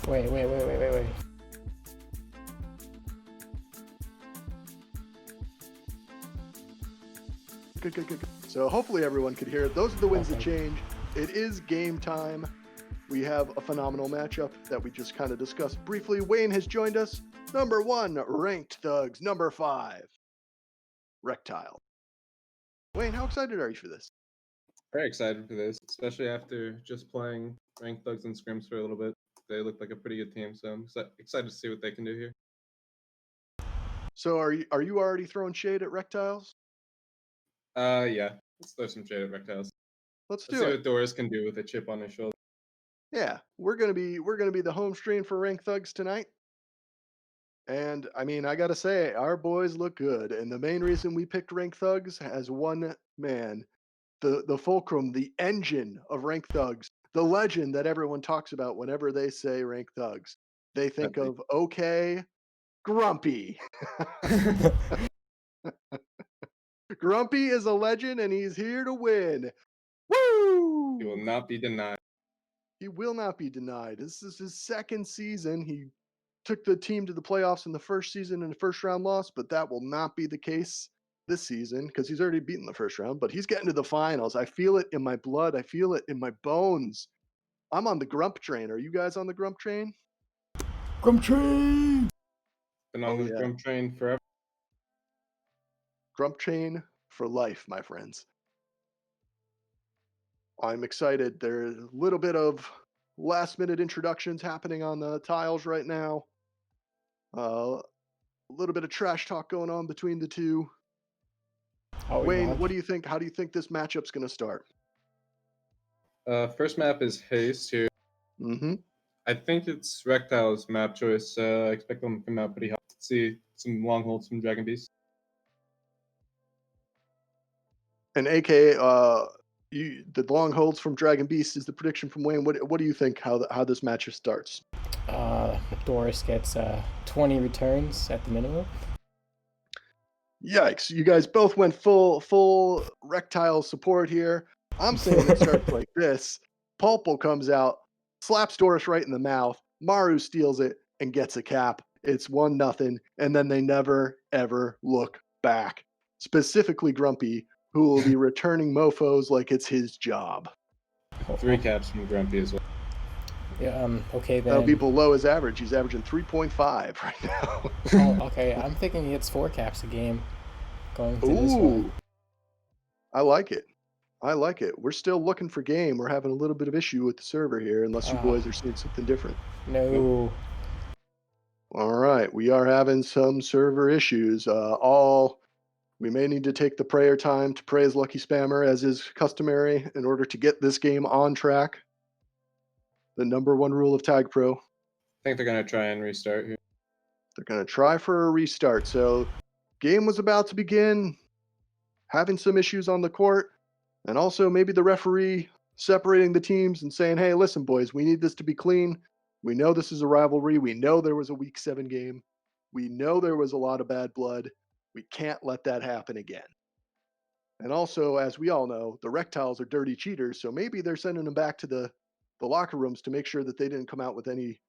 Wait. Good. So hopefully everyone could hear it. Those are the winds that Okay. change. It is game time. We have a phenomenal matchup that we just kind of discussed briefly. Wayne has joined us. Number 1, Ranked Thugs. Number 5, Rektiles. Wayne, how excited are you for this? Very excited for this, especially after just playing Ranked Thugs and Scrims for a little bit. They look like a pretty good team, so I'm excited to see what they can do here. So are you already throwing shade at Rektiles? Yeah. Let's throw some shade at Rektiles. Let's See do it. what Doris can do with a chip on his shoulder. Yeah, we're gonna be the home stream for Ranked Thugs tonight. And I mean, I gotta say, our boys look good. And the main reason we picked Ranked Thugs as one man, the fulcrum, the engine of Ranked Thugs, the legend that everyone talks about whenever they say Ranked Thugs. They think of OK Grumpy. Grumpy is a legend and he's here to win. Woo! He will not be denied. He will not be denied. This is his second season. He took the team to the playoffs in the first season in the first round loss, but that will not be the case this season because he's already beaten the first round, but he's getting to the finals. I feel it in my blood. I feel it in my bones. I'm on the Grump train. Are you guys on the Grump train? Grump train! Been on the Grump train forever. Grump train for life, my friends. I'm excited. There's a little bit of last minute introductions happening on the tiles right now. A little bit of trash talk going on between the two. Wayne, what do you think? How do you think this matchup's going to start? First map is Haste here. Mm-hmm. I think it's Rektiles' map choice. I expect them to come out pretty hot. See some long holds from Dragon Beast. And AK, the long holds from Dragon Beast is the prediction from Wayne. What do you think? How this matchup starts? Doris gets 20 returns at the minimum. Yikes! You guys both went full Rectile support here. I'm saying it starts like this. Pulpo comes out, slaps Doris right in the mouth. Maru steals it and gets a cap. It's 1-0, and then they never ever look back. Specifically Grumpy, who will be returning mofos like it's his job. 3 caps from Grumpy as well. Yeah, okay then. That'll be below his average. He's averaging 3.5 right now. Oh, okay. I'm thinking he hits 4 caps a game going to this one. I like it. We're still looking for game. We're having a little bit of issue with the server here, unless you boys are seeing something different. No. All right, we are having some server issues. We may need to take the prayer time to praise Lucky Spammer, as is customary, in order to get this game on track. The number 1 rule of Tag Pro. I think they're going to try and restart here. They're going to try for a restart. So, game was about to begin, having some issues on the court, and also maybe the referee separating the teams and saying, hey, listen, boys, we need this to be clean. We know this is a rivalry. We know there was a Week 7 game. We know there was a lot of bad blood. We can't let that happen again. And also, as we all know, the Rectiles are dirty cheaters, so maybe they're sending them back to the locker rooms to make sure that they didn't come out with any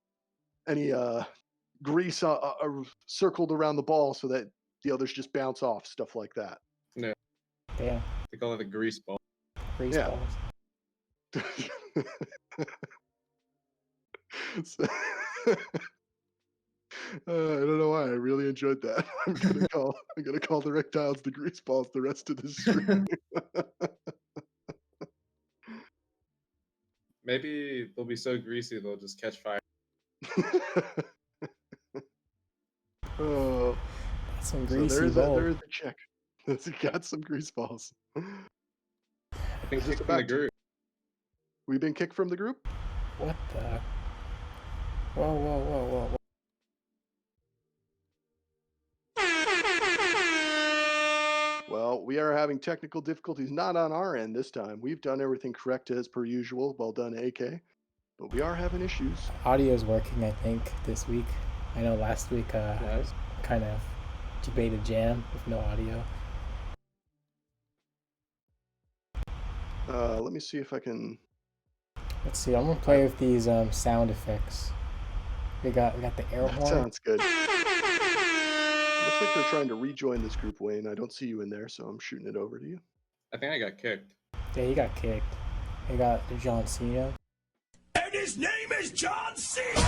grease circled around the ball so that the others just bounce off, stuff like that. Yeah. Yeah. They call it a grease ball. Grease balls. I don't know why. I really enjoyed that. I'm gonna call the Rectiles the grease balls the rest of the stream. Maybe they'll be so greasy they'll just catch fire. Oh, that's some greasy there is a check. He got some grease balls. I think kicked from the group. We've been kicked from the group? What the? Whoa. Well, we are having technical difficulties, not on our end this time. We've done everything correct as per usual. Well done, AK. But we are having issues. Audio's working, I think, this week. I know last week kind of debated jam with no audio. Let me see if I can... Let's see, I'm going to play with these sound effects. We got the air That horn. sounds good. Looks like they're trying to rejoin this group, Wayne. I don't see you in there, so I'm shooting it over to you. I think I got kicked. Yeah, he got kicked. He got John Cena. And his name is John Cena!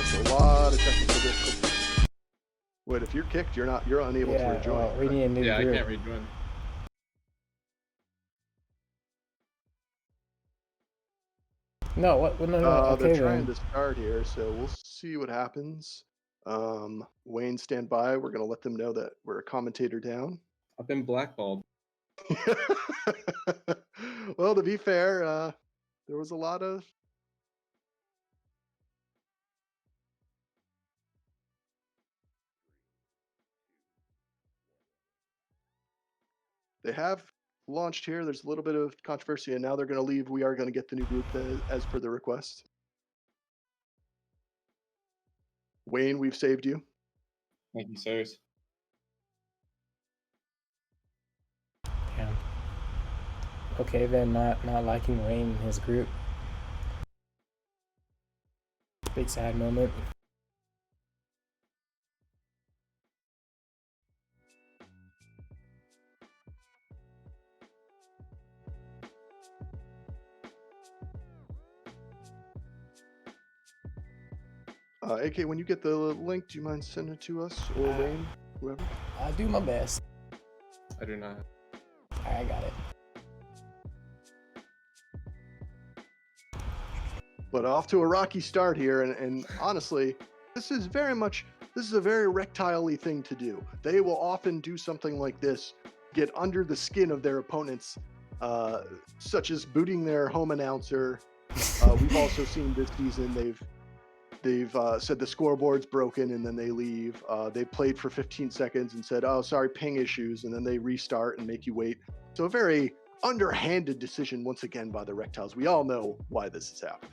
So a lot of technical difficulties. Wait, if you're kicked, you're unable to rejoin. Well, we need a new Yeah, group. I can't rejoin. No, what? No. Okay, they're trying then. to start here, so we'll see what happens. Wayne, stand by. We're gonna let them know that we're a commentator down. I've been blackballed. Well, to be fair, there was a lot of. They have launched here. There's a little bit of controversy, and now they're going to leave. We are going to get the new group as per the request. Wayne, we've saved you. Thank you, sirs. Yeah. Okay, then not liking Wayne and his group. Big sad moment. AK, when you get the link, do you mind sending it to us or Wayne, whoever? I'll do my best. I do not. I got it. But off to a rocky start here, and honestly, this is a very Rektiles-y thing to do. They will often do something like this, get under the skin of their opponents, such as booting their home announcer. We've also seen this season they've said the scoreboard's broken and then they leave. They played for 15 seconds and said, "Oh, sorry, ping issues," and then they restart and make you wait. So a very underhanded decision once again by the Rektiles. We all know why this has happened.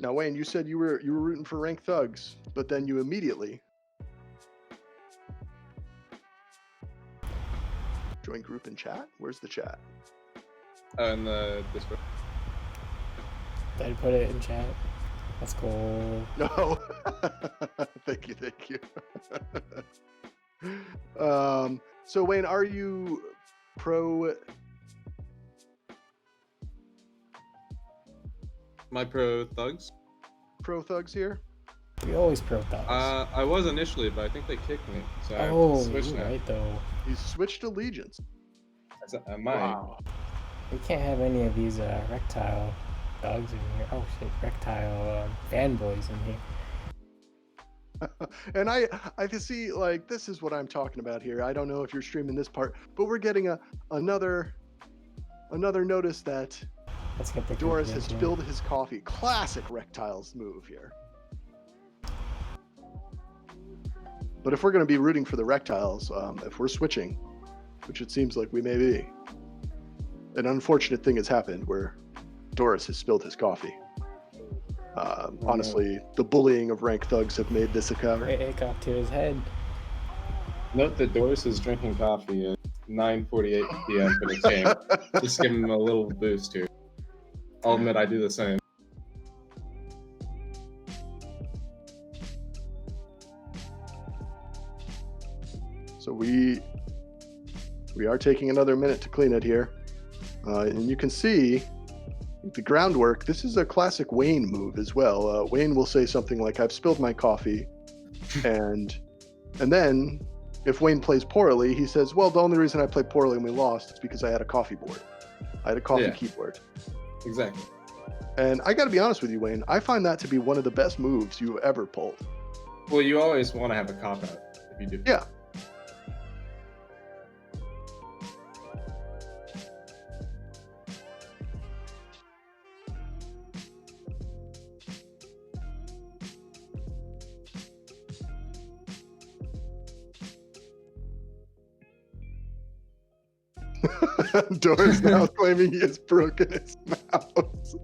Now, Wayne, you said you were rooting for Rank Thugs, but then you immediately join group in chat. Where's the chat? In the Discord. Did I put it in chat? Let's go. No. Thank you. So Wayne, are you pro? My pro thugs? Pro Thugs here? We always pro thugs. I was initially, but I think they kicked me. So I have Oh, to switch you're now. right though. You switched allegiance. I might. Wow. We can't have any of these Rektile thugs in here. Oh shit, Rektile fanboys in here. And I can see, like, this is what I'm talking about here. I don't know if you're streaming this part, but we're getting another notice that Let's get the Doris group has link in. spilled his coffee. Classic Rektiles move here. But if we're going to be rooting for the Rektiles, if we're switching, which it seems like we may be, an unfortunate thing has happened where Doris has spilled his coffee. Honestly, the bullying of Rank Thugs have made this occur. It got to his head. Note that Doris is drinking coffee at 9:48 p.m. for this game. Just give him a little boost here. I'll admit I do the same. So we are taking another minute to clean it here. And you can see the groundwork. This is a classic Wayne move as well. Wayne will say something like, "I've spilled my coffee." and then if Wayne plays poorly, he says, "Well, the only reason I played poorly and we lost is because I had a coffee board. I had a coffee keyboard." Exactly. And I got to be honest with you, Wayne, I find that to be one of the best moves you've ever pulled. Well, you always want to have a cop out if you do. Yeah. Doris now claiming he has broken his mouse.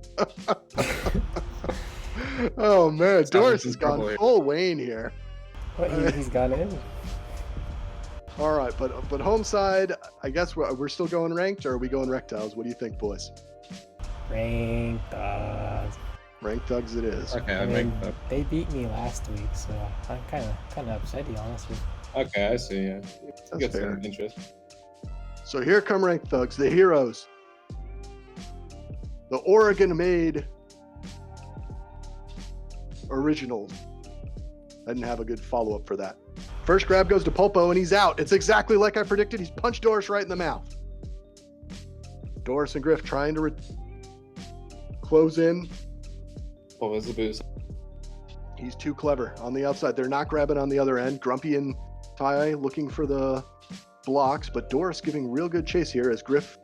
Oh man, It's not Doris in has trouble gone here. full Wayne here. What, he's gone in? All right, but home side, I guess we're still going ranked, or are we going Rektiles? What do you think, boys? Ranked dogs. Ranked thugs it is. Okay, I I mean, make that. they beat me last week, so I'm kind of upset, to be honest with you. Okay, I see. Yeah, That's get fair. some interest. So here come ranked thugs, the heroes. The Oregon-made originals. I didn't have a good follow-up for that. First grab goes to Pulpo, and he's out. It's exactly like I predicted. He's punched Doris right in the mouth. Doris and Griff trying to close in. What was the boost? He's too clever on the outside. They're not grabbing on the other end. Grumpy and Ty looking for the blocks, but Doris giving real good chase here as Griff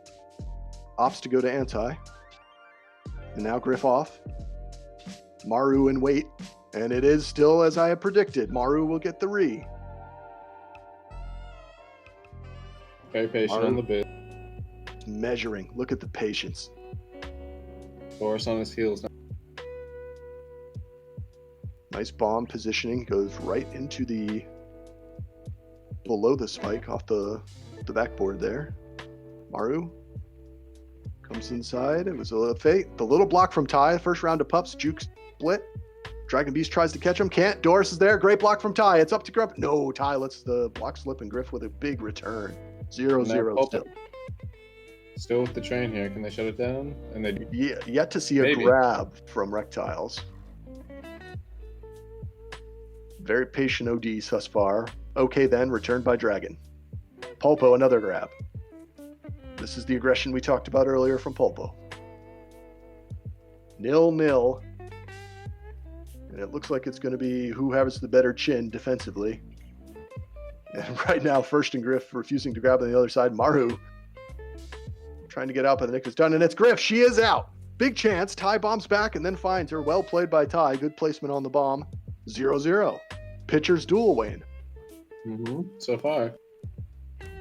opts to go to anti. And now Griff off. Maru in wait. And it is still as I have predicted. Maru will get the re. Very patient Maru. on the boost. Measuring. Look at the patience. Doris on his heels now. Nice bomb positioning. Goes right into the below the spike off the backboard there. Maru comes inside. It was a fate. The little block from Ty. First round of pups. Juke split. Dragon Beast tries to catch him. Can't. Doris is there. Great block from Ty. It's up to Grumpy. No, Ty lets the block slip, and Griff with a big return. 0-0 still. Still with the train here. Can they shut it down? And they Yeah, yet to see a Maybe. grab from Rektiles. Very patient ODs thus far. Okay then, returned by Dragon. Pulpo, another grab. This is the aggression we talked about earlier from Pulpo. 0-0. And it looks like it's going to be who has the better chin defensively. And right now, First and Griff refusing to grab on the other side. Maru trying to get out, but the nick is done, and it's Griff. She is out. Big chance. Ty bombs back and then finds her. Well played by Ty. Good placement on the bomb. 0-0. Pitcher's duel, Wayne. So far.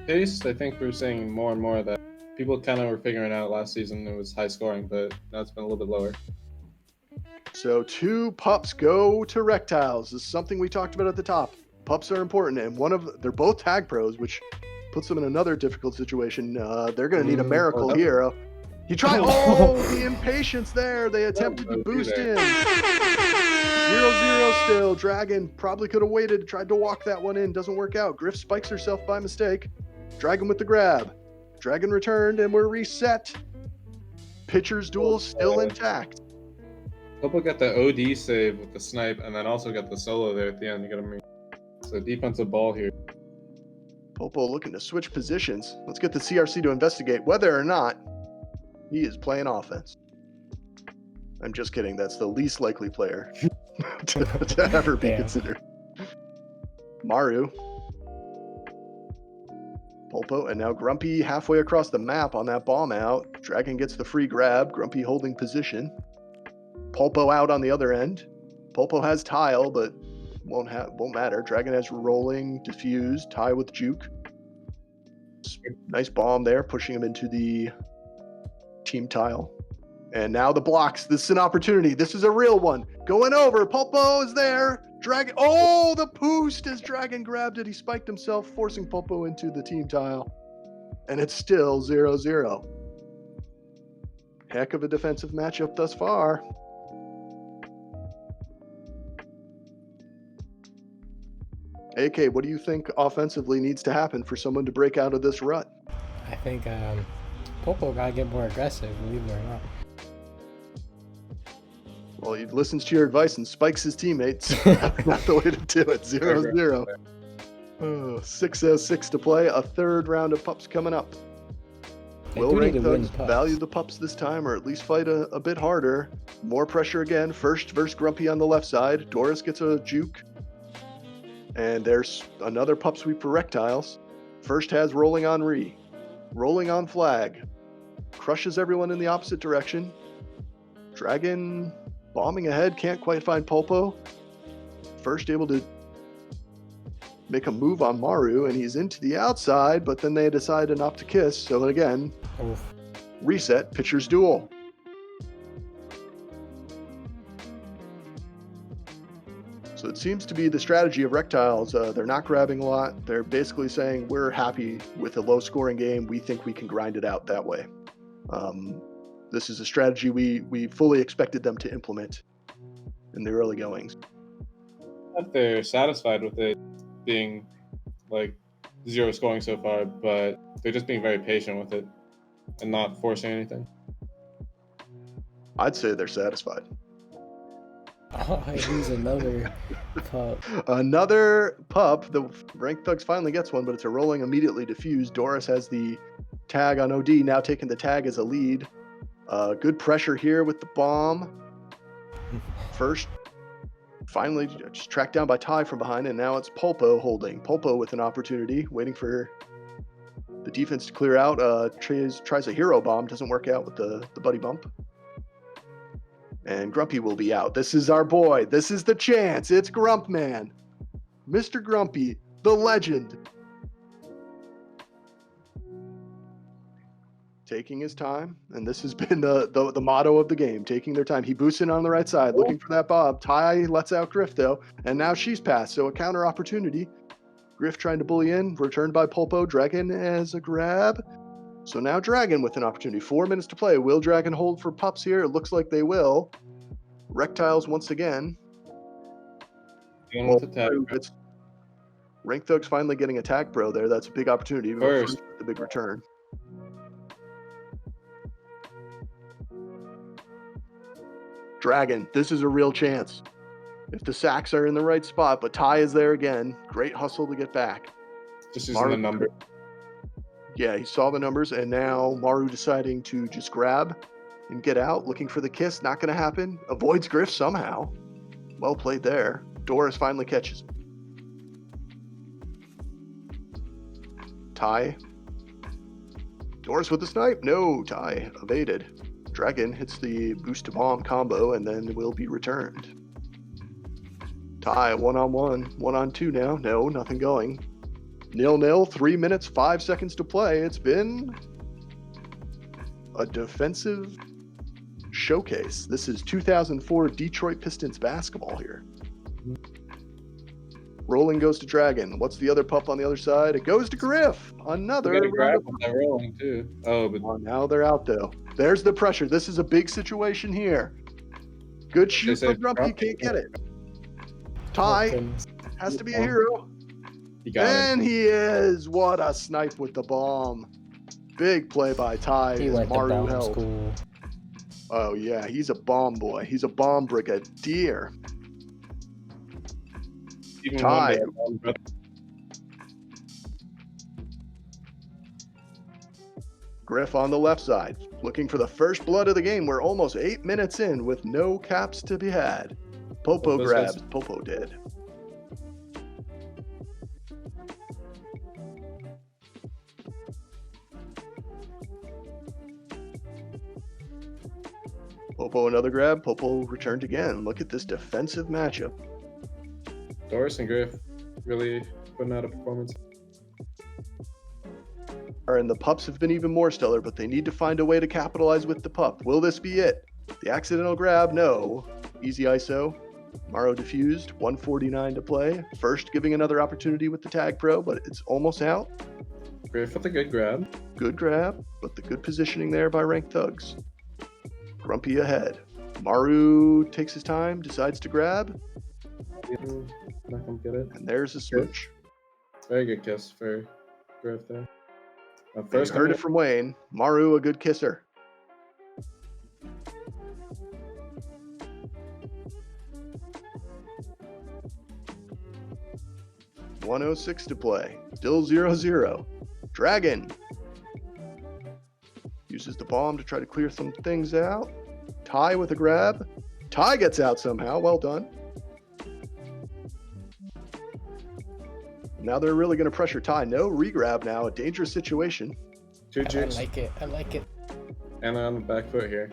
Pace, I think we're seeing more and more that people kind of were figuring out last season it was high scoring, but now it's been a little bit lower. So 2 pups go to Rektiles. This is something we talked about at the top. Pups are important, and they're both tag pros, which puts them in another difficult situation. They're going to need a miracle here. He tried. Oh, the impatience there. They attempted to boost in. 0-0 still. Dragon probably could have waited, tried to walk that one in. Doesn't work out. Griff spikes herself by mistake. Dragon with the grab. Dragon returned, and we're reset. Pitcher's duel still intact. Popo got the OD save with the snipe, and then also got the solo there at the end. You got him. So defensive ball here. Popo looking to switch positions. Let's get the CRC to investigate whether or not he is playing offense. I'm just kidding. That's the least likely player to ever be considered. Maru. Pulpo, and now Grumpy halfway across the map on that bomb out. Dragon gets the free grab. Grumpy holding position. Pulpo out on the other end. Pulpo has tile, but won't matter. Dragon has rolling, diffused, Ty with juke. Nice bomb there, pushing him into the team tile. And now the blocks. This is an opportunity. This is a real one. Going over. Pulpo is there. Dragon. Oh, the boost as Dragon grabbed it. He spiked himself, forcing Pulpo into the team tile. And it's still 0-0. Heck of a defensive matchup thus far. AK, what do you think offensively needs to happen for someone to break out of this rut? I think Popo gotta get more aggressive, believe it or not. Well, he listens to your advice and spikes his teammates. Not the way to do it. 0-0. 6:06 to play. A third round of pups coming up. They Will do need rank to win thugs pups. value the pups this time, or at least fight a bit harder? More pressure again. First versus Grumpy on the left side. Doris gets a juke. And there's another pup sweep for Rektiles. First has rolling on re. Rolling on flag. Crushes everyone in the opposite direction. Dragon bombing ahead. Can't quite find Pulpo. First able to make a move on Maru, and he's into the outside, but then they decide not to kiss. So again, Oof. reset, pitcher's duel. So it seems to be the strategy of Rektiles. They're not grabbing a lot. They're basically saying, we're happy with a low-scoring game. We think we can grind it out that way. This is a strategy we fully expected them to implement in the early goings. If they're satisfied with it being like 0 scoring so far, but they're just being very patient with it and not forcing anything. I'd say they're satisfied. Oh, I lose another pup. Another pup. The Ranked Thugs finally gets one, but it's a rolling immediately diffused. Doris has the tag on OD, now taking the tag as a lead. Good pressure here with the bomb. First, finally just tracked down by Ty from behind, and now it's Pulpo holding. Pulpo with an opportunity, waiting for the defense to clear out. Tries a hero bomb, doesn't work out with the buddy bump. And Grumpy will be out. This is our boy. This is the chance. It's Grump Man. Mr. Grumpy, the legend. Taking his time, and this has been the motto of the game, taking their time. He boosts in on the right side, looking for that Bob. Ty lets out Griff, though, and now she's passed, so a counter opportunity. Griff trying to bully in, returned by Pulpo. Dragon as a grab. So now Dragon with an opportunity. 4 minutes to play. Will Dragon hold for pups here? It looks like they will. Rektiles once again. It's Rank Thugs finally getting a tag pro there. That's a big opportunity. First. The big return. Dragon, this is a real chance. If the sacks are in the right spot, but Ty is there again. Great hustle to get back. Just using the number. Yeah, he saw the numbers, and now Maru deciding to just grab and get out, looking for the kiss. Not going to happen. Avoids Griff somehow. Well played there. Doris finally catches. Ty. Doris with the snipe. No, Ty evaded. Dragon hits the boost to bomb combo and then will be returned. Ty 1-on-1, 1-on-2 now. No, nothing going. 0-0, 3 minutes, 5 seconds to play. It's been a defensive showcase. This is 2004 Detroit Pistons basketball here. Rolling goes to Dragon. What's the other pup on the other side? It goes to Griff. Another grab when they're rolling too. Oh, but now they're out though. There's the pressure. This is a big situation here. Good shoot from Grumpy. Can't get it. Ty has to be a hero. And he is. What a snipe with the bomb. Big play by Ty. He went to Maru bomb held. school. Oh yeah, he's a bomb boy. He's a bomb brigadier. even Ty. one day, Griff on the left side, looking for the first blood of the game. We're almost 8 minutes in with no caps to be had. Popo Those grabs. guys- Popo did. Popo another grab. Popo returned again. Look at this defensive matchup. Doris and Griff really putting out a performance. And the pups have been even more stellar, but they need to find a way to capitalize with the pup. Will this be it? The accidental grab? No. Easy ISO. Maru diffused. 149 to play. First giving another opportunity with the tag pro, but it's almost out. Griff with a good grab. Good grab, but the good positioning there by Ranked Thugs. Grumpy ahead. Maru takes his time, decides to grab, Not gonna get it. and there's a switch. Very good kiss for Griff there. First heard it from Wayne. Maru, a good kisser. .106 to play. Still 0-0. Dragon uses the bomb to try to clear some things out. Ty with a grab. Ty gets out somehow. Well done. Now they're really going to pressure Ty. No regrab now. A dangerous situation. Two I jigs. like it. I like it. And on the back foot here.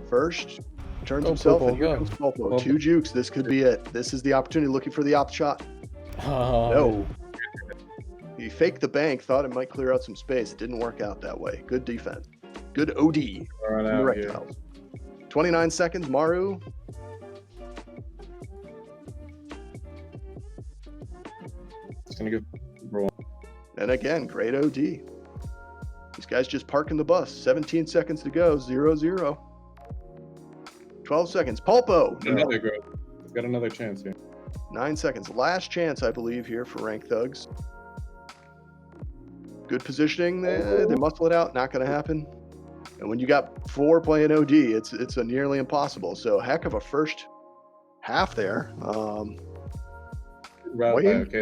First, turns Go, himself, Popo, and here go. comes Popo. Popo. Two jukes. This could be it. This is the opportunity, looking for the op shot. Oh, No. He faked the bank, thought it might clear out some space. It didn't work out that way. Good defense. Good OD. Run from the out here. Rektiles. 29 seconds. Maru. gonna go number 1. And again, great OD. These guys just parking the bus. 17 seconds to go, 0-0. 12 seconds. Pulpo. No. Another growth. We've got another chance here. 9 seconds. Last chance, I believe, here for Rank Thugs. Good positioning. They muscle it out. Not going to happen. And when you got 4 playing OD, it's a nearly impossible. So heck of a first half there. Okay,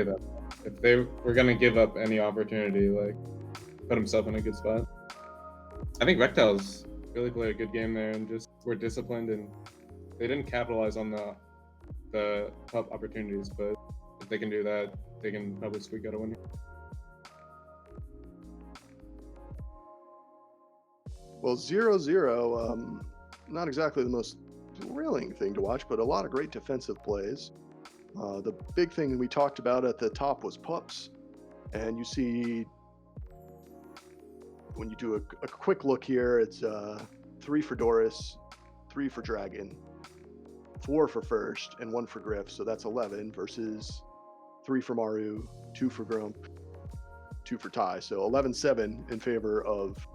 though. If they were going to give up any opportunity, like, put himself in a good spot. I think Rektiles really played a good game there and just were disciplined, and they didn't capitalize on the top opportunities, but if they can do that, they can probably squeak out a win. Well, 0-0, not exactly the most thrilling thing to watch, but a lot of great defensive plays. The big thing we talked about at the top was pups, and you see when you do a quick look here, it's 3 for Doris, 3 for Dragon, 4 for First, and 1 for Griff, so that's 11 versus 3 for Maru, 2 for Grump, 2 for Ty, so 11-7 in favor of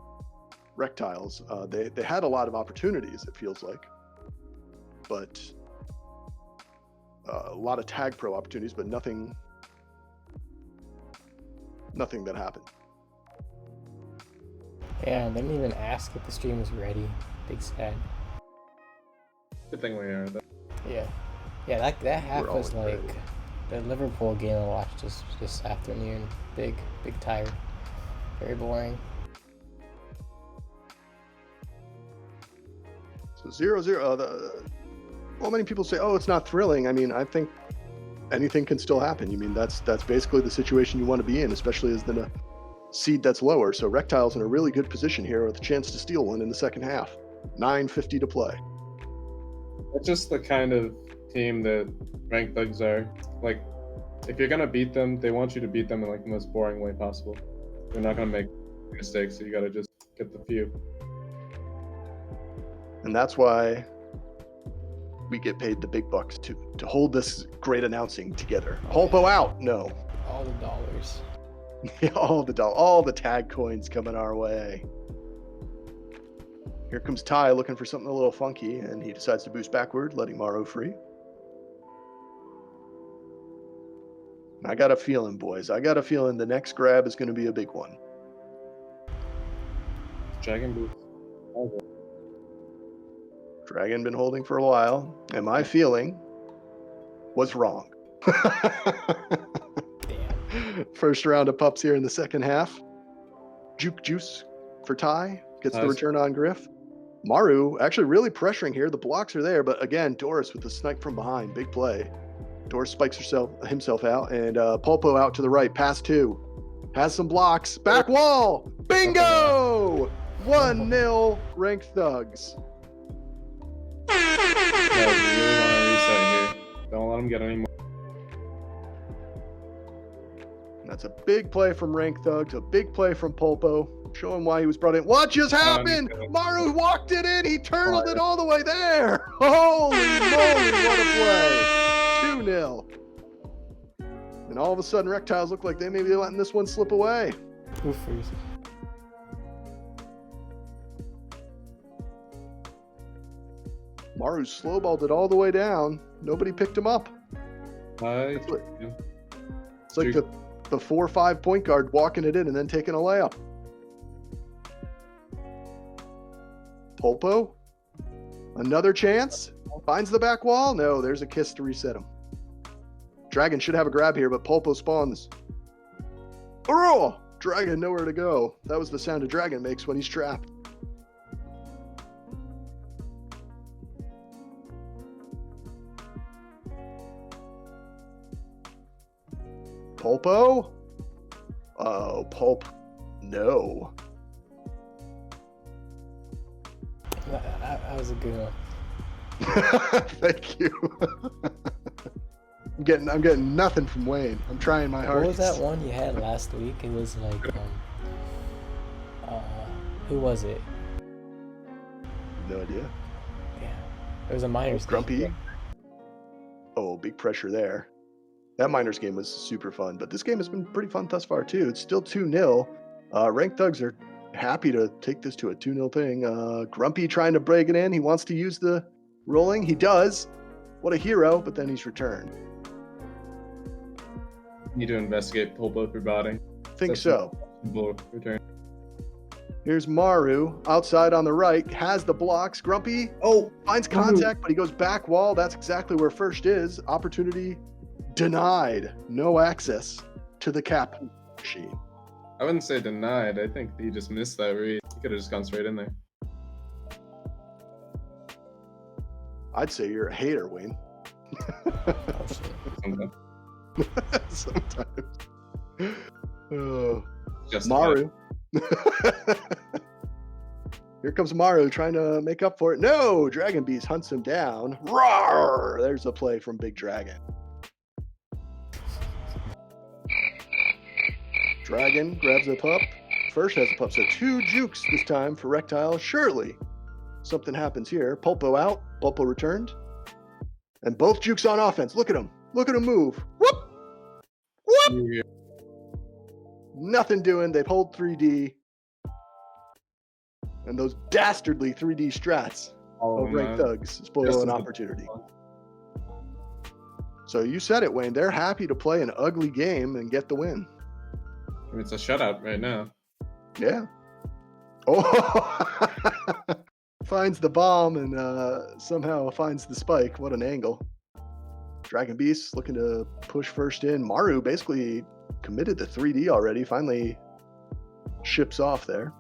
Rektiles. They had a lot of opportunities, it feels like, but a lot of tag pro opportunities, but nothing that happened. Yeah, they didn't even ask if the stream was ready. Big sad. Good thing we are, though. Yeah. Yeah, that half We're was always like ready. the Liverpool game I watched this afternoon. Big tired. Very boring. So 0-0. Well, many people say, "Oh, it's not thrilling." I mean, I think anything can still happen. You mean that's basically the situation you want to be in, especially as the seed that's lower. So Rektiles in a really good position here with a chance to steal one in the second half. 9:50 to play. It's just the kind of team that Rank Thugs are. Like, if you're gonna beat them, they want you to beat them in like the most boring way possible. They're not gonna make mistakes, so you gotta just get the few. And that's why we get paid the big bucks to hold this great announcing together. Pulpo out. No. All the dollars. all the tag coins coming our way. Here comes Ty looking for something a little funky, and he decides to boost backward, letting Maru free. And I got a feeling, boys. I got a feeling the next grab is going to be a big one. Dragon boost. Dragon been holding for a while, and my feeling was wrong. Damn. First round of pups here in the second half. Juke Juice for Ty. Gets the return on Griff. Maru actually really pressuring here. The blocks are there, but again, Doris with the snipe from behind. Big play. Doris spikes himself out, and Pulpo out to the right. Pass 2. Has some blocks. Back wall. Bingo! 1-0 Ranked Thugs. Yeah, we really want to reset here. Don't let them get any more. That's a big play from Rank Thugs, a big play from Pulpo, showing why he was brought in. What just happened? Maru walked it in. He turtled it all the way there. Holy moly, what a play. 2-0. And all of a sudden, Rektiles look like they may be letting this one slip away. Oofers. Maru slowballed it all the way down. Nobody picked him up. It's like the 4-5 point guard walking it in and then taking a layup. Pulpo, another chance. Finds the back wall. No, there's a kiss to reset him. Dragon should have a grab here, but Pulpo spawns. Oh, Dragon nowhere to go. That was the sound a dragon makes when he's trapped. Pulpo? Oh, Pulp. No. That was a good one. Thank you. I'm getting nothing from Wayne. I'm trying my hardest. What was that one you had last week? It was like, who was it? No idea. Yeah, it was a minor. Grumpy. Oh, big pressure there. That Miners game was super fun, but this game has been pretty fun thus far too. It's still 2-0. Ranked Thugs are happy to take this to a 2-0 thing. Grumpy trying to break it in. He wants to use the rolling. He does. What a hero, but then he's returned. Need to investigate Pulpo for botting. Think so. Return. Here's Maru outside on the right, has the blocks. Grumpy finds contact, but he goes back wall. That's exactly where first is. Opportunity denied. No access to the cap machine. I wouldn't say denied. I think he just missed that read. He could have just gone straight in there. I'd say you're a hater, Wayne. Sometimes. Sometimes. Oh. Just Maru. Here comes Maru trying to make up for it. No! Dragon Beast hunts him down. Roar! There's a play from Big Dragon. Dragon grabs a pup. First has a pup, so 2 jukes this time for Rektiles. Surely something happens here. Pulpo out. Pulpo returned. And both jukes on offense. Look at him. Look at him move. Whoop! Whoop! Nothing doing. They've hold 3D. And those dastardly 3D strats of Ranked Thugs spoil an opportunity. So you said it, Wayne. They're happy to play an ugly game and get the win. I mean, it's a shutout right now. Yeah. Oh! Finds the bomb and somehow finds the spike. What an angle. Dragon Beast looking to push first in. Maru basically committed to 3D already. Finally ships off there.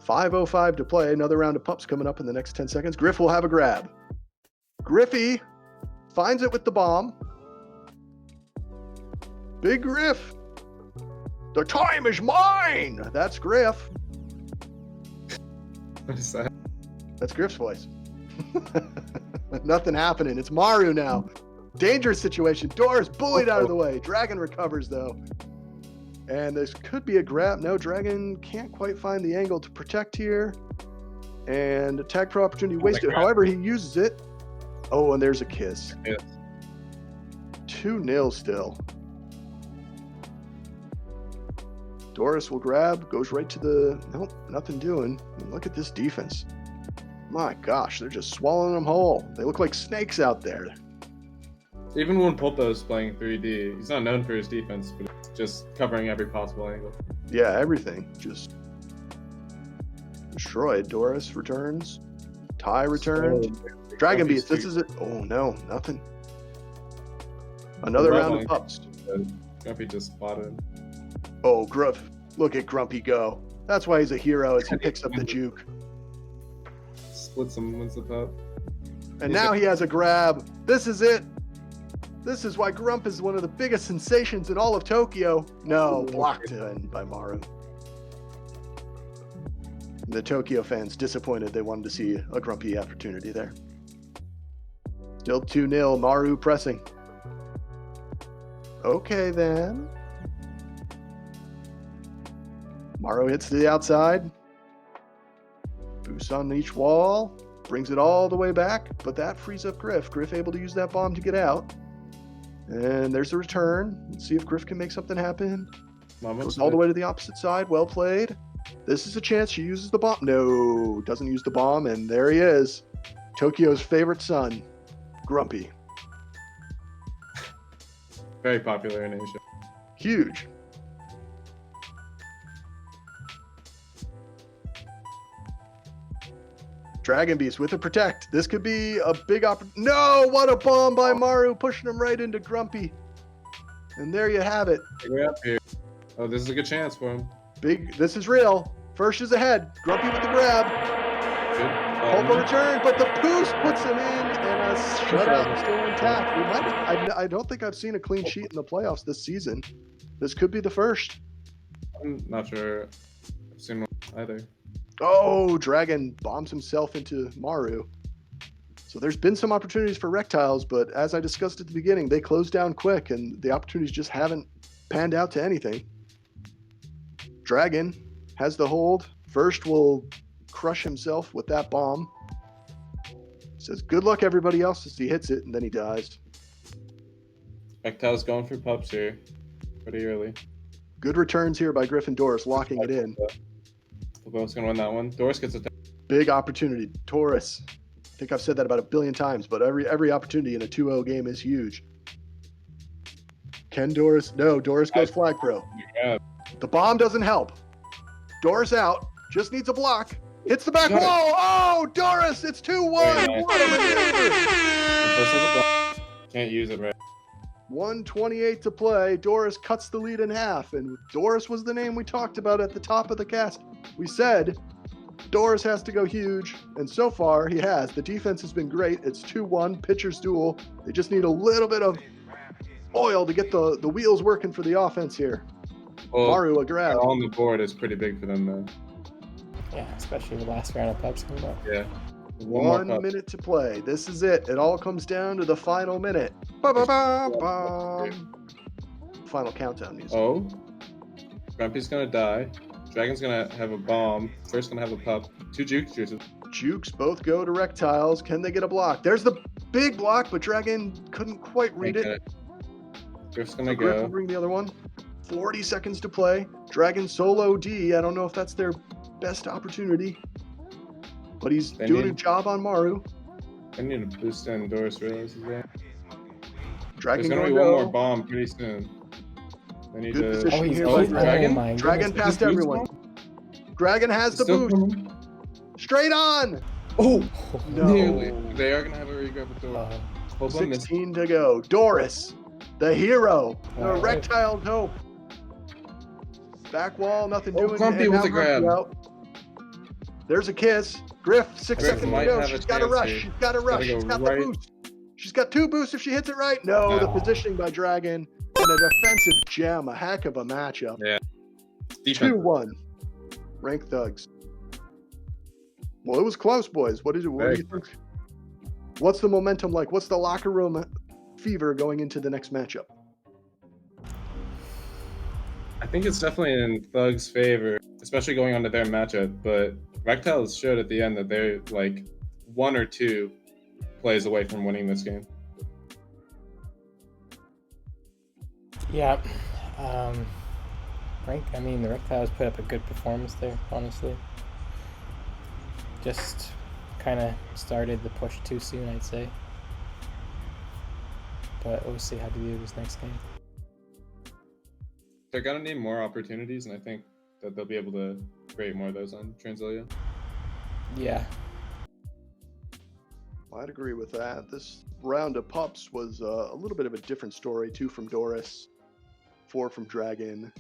5:05 to play. Another round of pups coming up in the next 10 seconds. Griff will have a grab. Griffy finds it with the bomb. Big Griff. The time is mine. That's Griff. What is that? That's Griff's voice. Nothing happening. It's Maru now. Dangerous situation. Doors bullied out of the way. Dragon recovers though. And this could be a grab. No, Dragon can't quite find the angle to protect here. And a tag pro opportunity wasted. However, he uses it. Oh, and there's a kiss. Yeah. 2-0 still. Doris will grab, goes right to the... Nope, nothing doing. And look at this defense. My gosh, they're just swallowing them whole. They look like snakes out there. Even when Pulpo's playing 3D, he's not known for his defense, but it's just covering every possible angle. Yeah, everything. Just destroyed. Doris returns. Ty returned. Dragon Beast, this is it. Oh no, nothing. Another round of pups. Grumpy just spotted him. Oh, Gruff. Look at Grumpy go. That's why he's a hero, as he picks up the juke. Splits him, wins the pup. And now he has a grab. This is it. This is why Grump is one of the biggest sensations in all of Tokyo. No, blocked in by Maru. The Tokyo fans disappointed. They wanted to see a Grumpy opportunity there. Still 2-0, Maru pressing. Okay then. Maru hits to the outside. Boosts on each wall. Brings it all the way back, but that frees up Griff. Griff able to use that bomb to get out. And there's the return. Let's see if Griff can make something happen. Goes all the way to the opposite side. Well played. This is a chance. She uses the bomb. No, doesn't use the bomb. And there he is. Tokyo's favorite son, Grumpy. Very popular in Asia. Huge. Dragon Beast with a protect. This could be a big opportunity. No, what a bomb by Maru, pushing him right into Grumpy. And there you have it. Way up here. Oh, this is a good chance for him. Big. This is real. First is ahead. Grumpy with the grab. Pulpo return, but the boost puts him in, and a shutout still intact. We might. I don't think I've seen a clean sheet in the playoffs this season. This could be the first. I'm not sure I've seen one either. Oh, Dragon bombs himself into Maru. So there's been some opportunities for Rektiles, but as I discussed at the beginning, they closed down quick, and the opportunities just haven't panned out to anything. Dragon has the hold. First will crush himself with that bomb. Says, good luck everybody else as he hits it, and then he dies. Rektiles going for pups here pretty early. Good returns here by Griffin Doris, locking it in. Popo's going to win that one. Doris gets a Big opportunity. Taurus. I think I've said that about a billion times, but every opportunity in a 2-0 game is huge. Can Doris? No, Doris goes flag pro. Yeah. The bomb doesn't help. Doris out. Just needs a block. Hits the back Got it. wall. Oh, Doris, it's 2-1. Very nice. What a maneuver. And first has a block. Can't use it right. 1:28 to play. Doris cuts the lead in half, and Doris was the name we talked about at the top of the cast. We said Doris has to go huge, and so far he has. The defense has been great. It's 2-1, pitcher's duel. They just need a little bit of oil to get the wheels working for the offense here. Well, Maru, a grab. on the board is pretty big for them, though. Yeah, especially the last round of pups coming up. Yeah. More 1 pup. minute to play. This is it. It all comes down to the final minute. Ba-ba-ba-bum. Final countdown music. Oh. Grumpy's going to die. Dragon's going to have a bomb. First going to have a pup. 2 juices. Jukes both go to Rektiles. Can they get a block? There's the big block, but Dragon couldn't quite read it. Griff's going to Griff will go. bring the other one. 40 seconds to play. Dragon solo D. I don't know if that's their best opportunity, but he's doing a job on Maru. I need to boost in Doris realizes that. Dragon There's going to be one more bomb pretty soon. They need Good to. position Oh, he's here oh, by Dragon? my Dragon goodness. past Boost everyone. Dragon has the Still boost. coming. Straight on. Oh, No. nearly. They are going to have a regrab with Doris. Popo missed. 16 to go. Doris, the hero, the All right. Rektiles hope. Back wall, nothing Oh, doing. Grumpy and with now a grab. Grumpy out. There's a kiss. Griff, 6 Griff seconds to might go. have a She's got to chance rush. here. She's got to rush. go She's got right. the boost. She's got 2 boosts if she hits it right. No, the No. positioning by Dragon in a defensive gem. A heck of a matchup. Yeah. Defense. 2-1. Rank Thugs. Well, it was close, boys. What do Very you think? What's the momentum like? What's the locker room fever going into the next matchup? I think it's definitely in Thug's favor, especially going on to their matchup. But Rektiles showed at the end that they're like 1 or 2 plays away from winning this game. Yeah. The Rektiles put up a good performance there, honestly. Just kind of started the push too soon, I'd say. But we'll see how to do this next game. They're gonna need more opportunities, and I think that they'll be able to create more of those on Transilia. Yeah. I'd agree with that. This round of pups was a little bit of a different story. 2 from Doris, 4 from Dragon,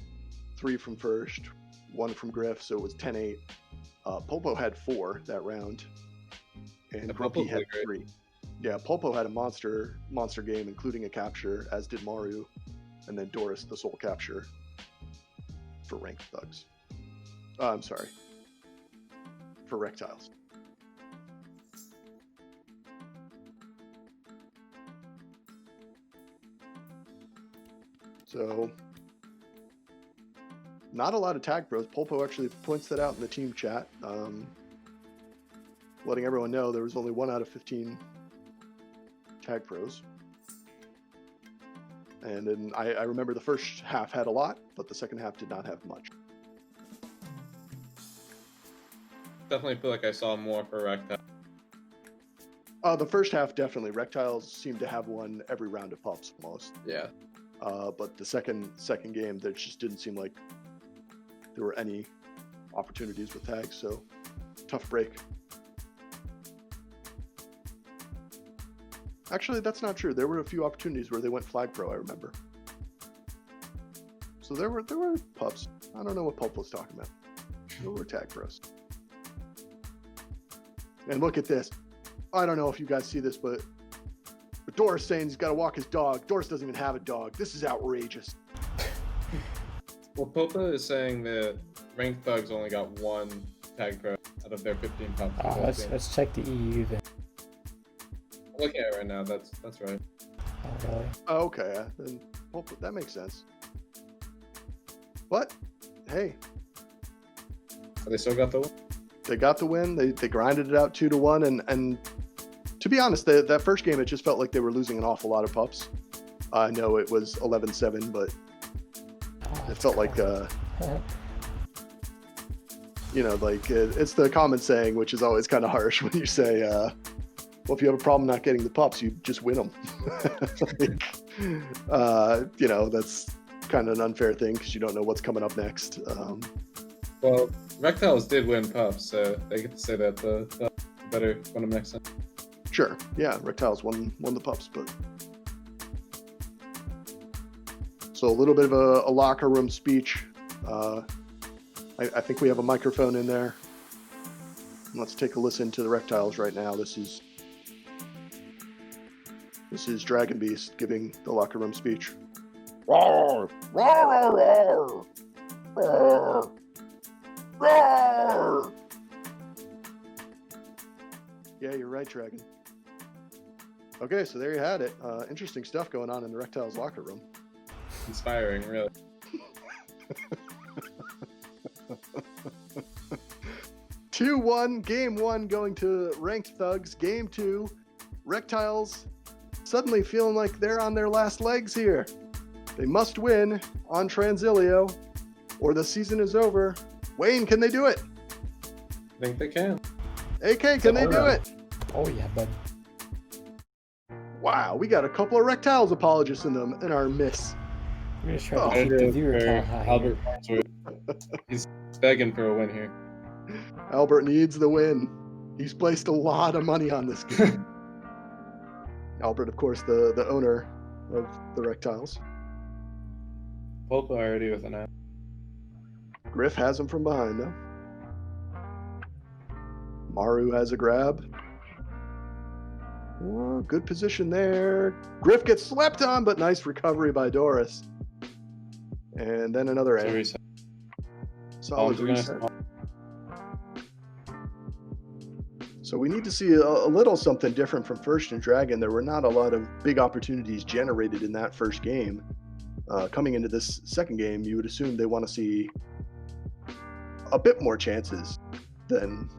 3 from First, 1 from Griff, so it was 10-8. Popo had 4 that round, and Yeah, Grumpy Popo had played great. 3. Yeah, Popo had a monster game, including a capture, as did Maru, and then Doris the sole capture for Ranked Thugs. I'm sorry, for Rektiles. So, not a lot of tag pros. Polpo actually points that out in the team chat, letting everyone know there was only 1 out of 15 tag pros. And then I remember the first half had a lot, but the second half did not have much. Definitely feel like I saw more for Rektiles. The first half, definitely. Rektiles seemed to have one every round of pups almost. Yeah. But the second game, there just didn't seem like there were any opportunities with tags, so tough break. Actually, that's not true. There were a few opportunities where they went flag pro, I remember. So there were pups. I don't know what Pulp was talking about. There were tag pros. And look at this. I don't know if you guys see this, but Doris saying he's got to walk his dog. Doris doesn't even have a dog. This is outrageous. Well, Popa is saying that Ranked Thugs only got 1 tag pro out of their 15 pups. Let's check the EU then. Looking at it right now, that's right. Oh, really? Oh, okay, then well, that makes sense. But hey, So they still got the win. they got the win. They grinded it out 2-1, and to be honest, that first game it just felt like they were losing an awful lot of pups. I know it was 11-7, but Oh, it felt like, that's it's the common saying, which is always kind of harsh when you say, well, if you have a problem not getting the pups, you just win them. That's kind of an unfair thing because you don't know what's coming up next. Well, Rektiles did win pups, so they get to say that the better win them next time. Sure, yeah, Rektiles won the pups, but so a little bit of a locker room speech. I think we have a microphone in there. Let's take a listen to the Rektiles right now. This is Dragon Beast giving the locker room speech. Roar! Roar! Roar! Roar! Roar! Yeah, you're right, Dragon. Okay, so there you had it. Interesting stuff going on in the Rektiles locker room. Inspiring, really. 2-1, game 1 going to Ranked Thugs. Game 2, Rektiles suddenly feeling like they're on their last legs here. They must win on Transilio or the season is over. Wayne, can they do it? I think they can. AK, can they do it? Oh yeah, bud. Wow, we got a couple of Rektiles apologists in our midst. We're just trying Oh. to keep the viewer count high. Albert Farnsworth. He's begging for a win here. Albert needs the win. He's placed a lot of money on this game. Albert, of course, the owner of the Rektiles. Pulpo already with an app. Griff has him from behind, though. Maru has a grab. Oh, good position there. Griff gets slept on, but nice recovery by Doris. And then another So A. reset. Solid Bombs are gonna reset. spawn. So we need to see a little something different from First and Dragon. There were not a lot of big opportunities generated in that first game. Coming into this second game, you would assume they want to see a bit more chances than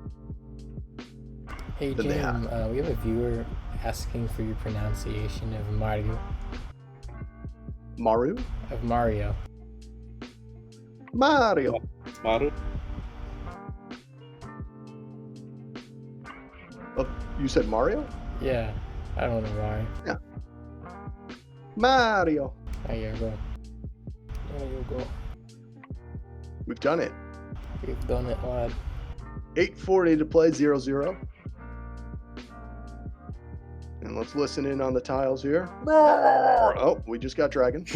Hey Then they Jim, we have a viewer asking for your pronunciation of Mario. Maru. Of Mario. Mario. Maru? Oh, you said Mario? Yeah, I don't know why. Mario. There you go. There you go. We've done it. We've done it, lad. 8:40 to play, 0-0. And let's listen in on the tiles here. Oh, we just got Dragon.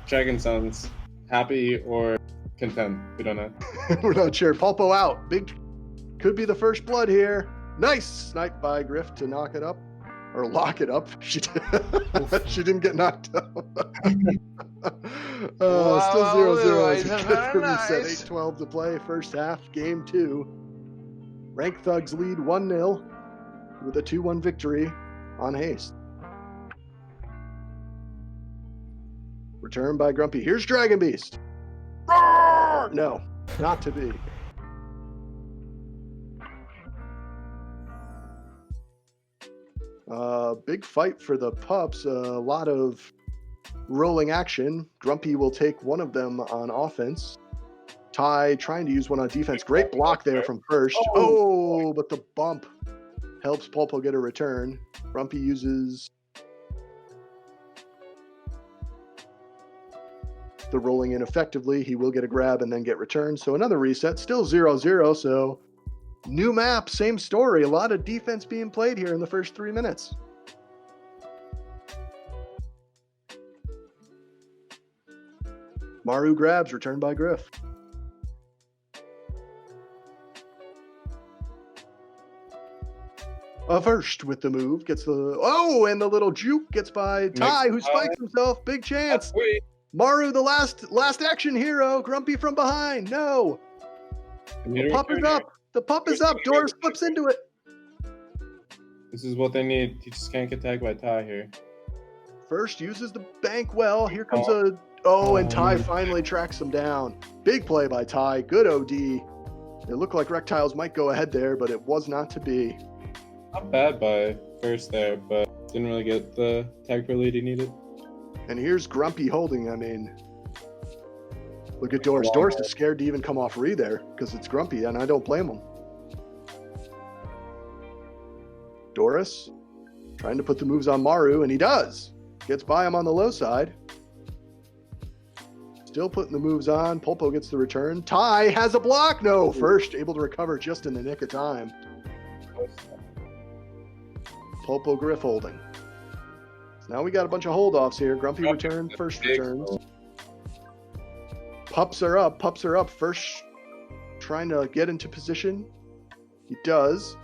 Dragon sounds happy or content. We don't know. We're not sure. Pulpo out. Big, could be the first blood here. Nice snipe by Griff to knock it up. Or lock it up. She didn't get knocked up. Still 0-0 as we get the reset. 8:12 to play. First half, game 2. Rank Thugs lead 1-0 with a 2-1 victory on Haste. Return by Grumpy. Here's Dragon Beast. Roar! No, not to be. Big fight for the pups. A lot of rolling action. Grumpy will take one of them on offense. Ty trying to use one on defense. Great block there from First. Oh, but the bump helps Pulpo get a return. Grumpy uses the rolling in effectively. He will get a grab and then get returned. So another reset. Still 0-0. So new map, same story. A lot of defense being played here in the first 3 minutes. Maru grabs, returned by Griff. First with the move, gets the... Oh, and the little juke gets by Ty, who spikes himself. Big chance. Maru, the last action hero. Grumpy from behind. No. The pup is up. The pup is up. Doris flips into it. This is what they need. You just can't get tagged by Ty here. First uses the bank well. Here comes a... Oh, and Ty finally tracks him down. Big play by Ty. Good OD. It looked like Rektiles might go ahead there, but it was not to be. Not bad by First there, but didn't really get the tag for lead he needed. And here's Grumpy holding. I mean, look at Doris. Wow. Doris is scared to even come off re there because it's Grumpy, and I don't blame him. Doris trying to put the moves on Maru, and he does. Gets by him on the low side. Still putting the moves on. Pulpo gets the return. Ty has a block. No, first able to recover just in the nick of time. Pulpo Griff holding. So now we got a bunch of hold-offs here. Grumpy return, first returns. Pups are up. Pups are up. First trying to get into position. He does.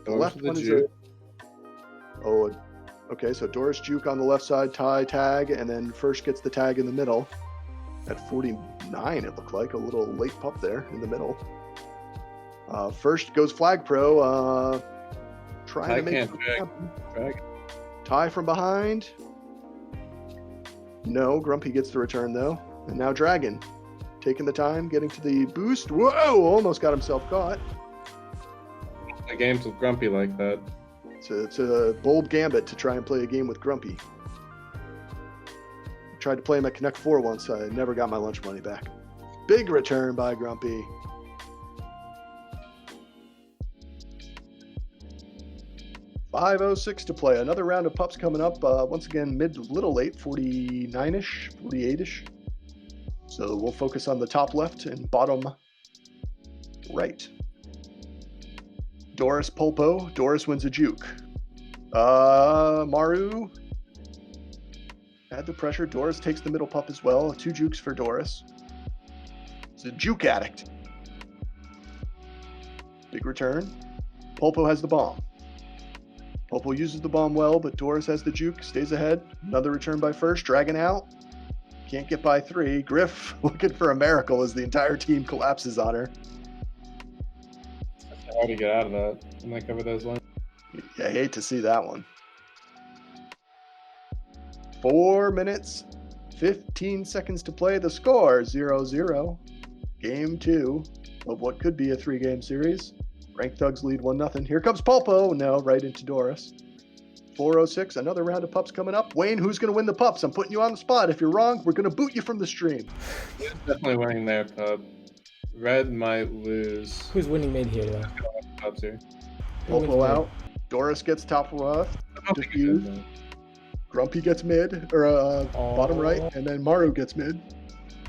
The left one is a... Oh, okay. So Doris juke on the left side. Ty tag. And then first gets the tag in the middle. At 49, it looked like. A little late pup there in the middle. First goes Flag Pro. Trying to make drag. Ty from behind. No, Grumpy gets the return though. And now Dragon. Taking the time, getting to the boost. Whoa! Almost got himself caught. The games with Grumpy like that. It's a bold gambit to try and play a game with Grumpy. Tried to play him at Connect 4 once. I never got my lunch money back. Big return by Grumpy. .506 to play. Another round of pups coming up. Once again, mid, little late, 49-ish, 48-ish. So we'll focus on the top left and bottom right. Doris Pulpo. Doris wins a juke. Maru had the pressure. Doris takes the middle pup as well. 2 jukes for Doris. It's a juke addict. Big return. Pulpo has the bomb. Pulpo uses the bomb well, but Doris has the juke, stays ahead. Another return by first, Dragon out. Can't get by 3. Griff looking for a miracle as the entire team collapses on her. It's hard to get out of that and they cover those lines. I hate to see that one. 4 minutes, 15 seconds to play. The score 0-0. Game 2 of what could be a 3-game series. Rank Thugs lead 1-0. Here comes Pulpo. No, right into Doris. 4:06. Another round of pups coming up. Wayne, who's going to win the pups? I'm putting you on the spot. If you're wrong, we're going to boot you from the stream. Definitely winning there, pup. Red might lose. Who's winning mid here, though? Pups here. Pulpo out. Doris gets top left. Diffuse. Grumpy gets mid, or bottom right, and then Maru gets mid.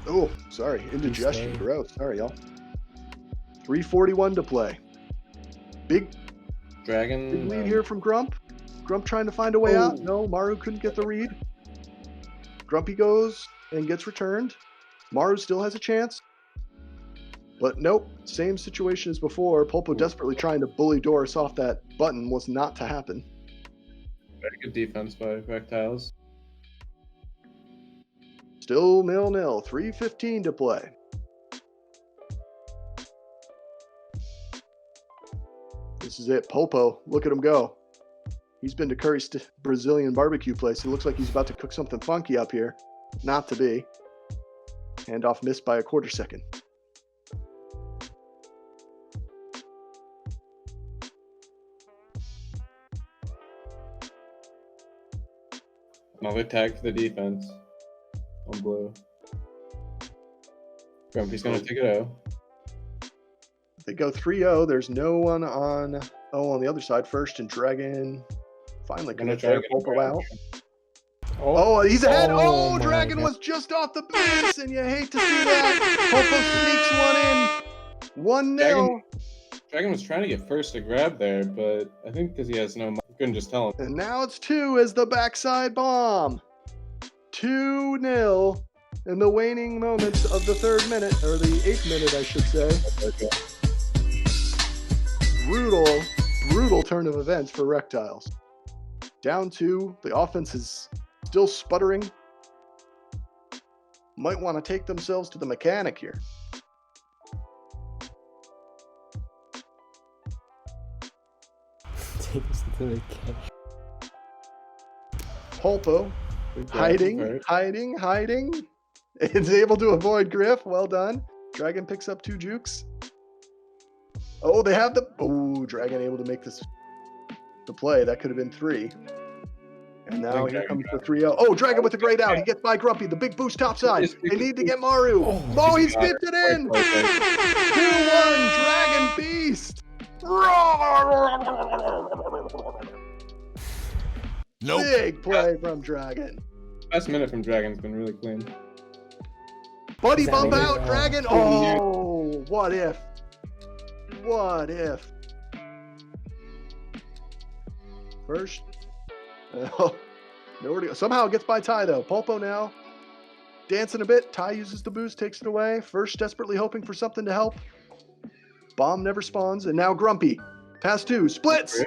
Oh, sorry. Indigestion. Gross. Sorry, y'all. 3:41 to play. Big Dragon. lead here from Grump. Grump trying to find a way out. No, Maru couldn't get the read. Grumpy goes and gets returned. Maru still has a chance. But nope, same situation as before. Pulpo desperately trying to bully Doris off that button was not to happen. Very good defense by Rektiles. Still 0-0. 3:15 to play. This is it. Pulpo, look at him go. He's been to Curry's Brazilian barbecue place. It looks like he's about to cook something funky up here. Not to be. Handoff missed by a quarter second. Another tag for the defense on blue. Grumpy's going to take it out. They go 3-0. There's no one on the other side. First and Dragon finally Gonna connect try there. to get Pulpo out. Oh, He's ahead. Oh, Dragon my was just off the base, and you hate to see that. Pulpo sneaks one in. 1-0. Dragon was trying to get first to grab there, but I think because he has no money, he couldn't just tell him. And now it's 2 as the backside bomb. 2-0 in the waning moments of the 3rd minute, or the 8th minute, I should say. Okay. Brutal turn of events for Rektiles. Down 2, the offense is still sputtering. Might want to take themselves to the mechanic here. Take us to the mechanic. Pulpo hiding. Is able to avoid Griff. Well done. Dragon picks up 2 jukes. They have Dragon able to make this the play. That could have been 3. And now here comes the 3-0. Oh, Dragon with a great out. He gets by Grumpy. The big boost topside. They need to get Maru. Oh, he skipped it in. 2-1 Dragon Beast. Nope. Big play from Dragon. Last minute from Dragon's been really clean. Buddy Is that bump it? out, Oh. Dragon. Oh, what if? What if? First. Oh, nowhere to go. Somehow it gets by Ty, though. Pulpo now dancing a bit. Ty uses the boost, takes it away. First desperately hoping for something to help. Bomb never spawns. And now Grumpy. Pass 2. Splits.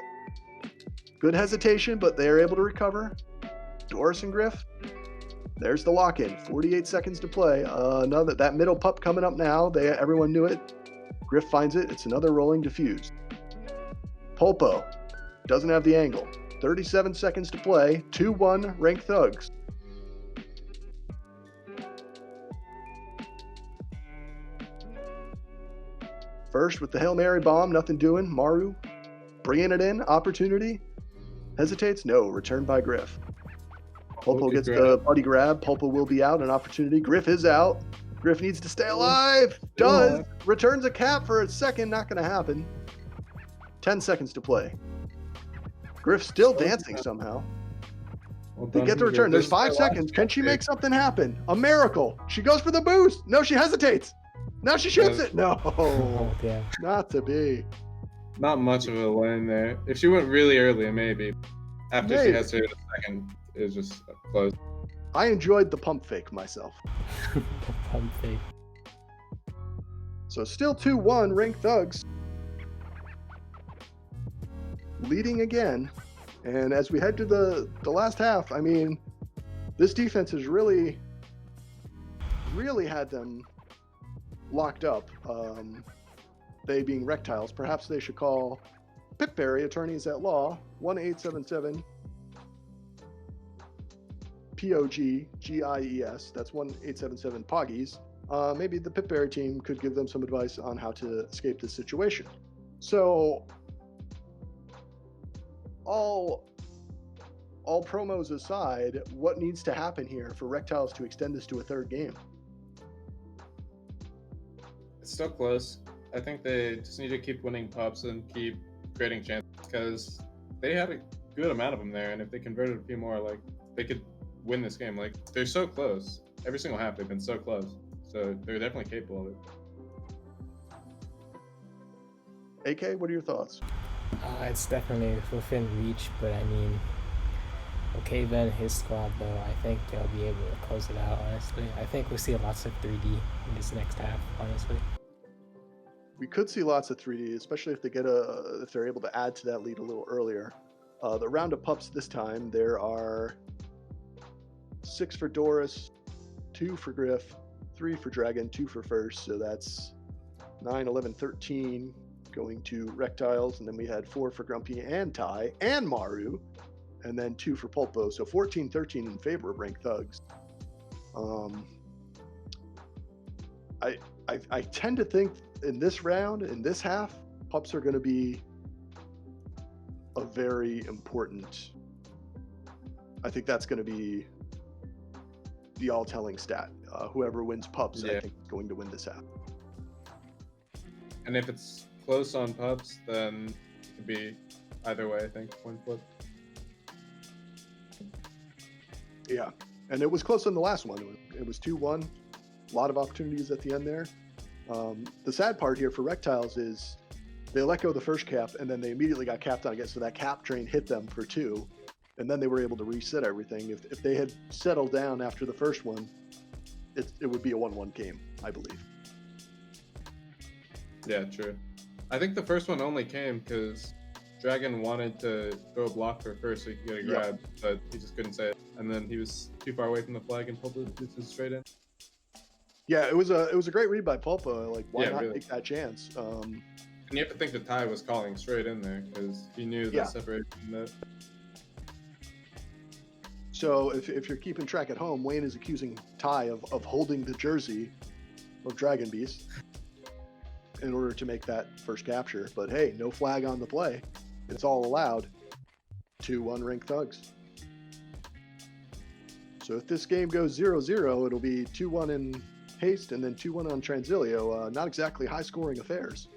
Good hesitation, but they are able to recover. Doris and Griff. There's the lock-in. 48 seconds to play. That middle pup coming up now. Everyone knew it. Griff finds it. It's another rolling diffuse. Pulpo doesn't have the angle. 37 seconds to play. 2-1 Rank Thugs. First with the Hail Mary bomb, nothing doing. Maru bringing it in. Opportunity. Hesitates. No. Returned by Griff. Pulpo gets the buddy grab. Pulpo will be out. An opportunity. Griff is out. Griff needs to stay alive. Does. Returns a cap for a second. Not going to happen. 10 seconds to play. Griff still dancing somehow. They get the return. There's 5 seconds. Can she make something happen? A miracle. She goes for the boost. No, she hesitates. Now she shoots it. No. Oh, damn. Not to be. Not much of a lane there. If she went really early, maybe. After she Maybe. hesitated a second, it was just close. I enjoyed the pump fake myself. The pump fake. So still 2-1 Rank Thugs. Leading again. And as we head to the last half, I mean, this defense has really had them locked up. They being Rektiles. Perhaps they should call Pipberry, attorneys at law, 1-877 POGGIES. That's 1-877 Poggies. Maybe the Pipberry team could give them some advice on how to escape this situation. So all promos aside, what needs to happen here for Rektiles to extend this to a third game? It's still close. I think they just need to keep winning pups and keep creating chances because they had a good amount of them there, and if they converted a few more, like, they could win this game. Like, they're so close. Every single half they've been so close. So they're definitely capable of it. AK, what are your thoughts? It's definitely within reach, but I mean, okay, Ben, his squad, though, I think they'll be able to close it out, honestly. I think we'll see lots of 3D in this next half, honestly. We could see lots of 3D, especially if they're able to add to that lead a little earlier. The round of pups this time, there are 6 for Doris, 2 for Griff, 3 for Dragon, 2 for First. So that's 9, 11, 13 going to Rektiles. And then we had 4 for Grumpy and Ty and Maru. And then 2 for Pulpo. So 14, 13 in favor of Rank Thugs. I tend to think in this round, in this half, pups are going to be a very important. I think that's going to be the all-telling stat. Whoever wins pups, I think, is going to win this half. And if it's close on pups, then it could be either way, I think, coin flip. Yeah, and it was close on the last one. It was 2-1. A lot of opportunities at the end there. The sad part here for Rektiles is they let go of the first cap, and then they immediately got capped on again. So that cap train hit them for 2, and then they were able to reset everything. If they had settled down after the first one, it would be a 1-1 game, I believe. Yeah, true. I think the first one only came because Dragon wanted to throw a block for First so he could get a grab, but he just couldn't say it. And then he was too far away from the flag and pulled it straight in. Yeah, it was a great read by Pulpo. Like, why not really take that chance? And you have to think that Ty was calling straight in there because he knew the separation from that. So if you're keeping track at home, Wayne is accusing Ty of holding the jersey of Dragon Beast in order to make that first capture. But hey, no flag on the play. It's all allowed. 2-1 Rank Thugs. So if this game goes 0-0, it'll be 2-1 in Haste and then 2-1 on Transilio. Not exactly high-scoring affairs.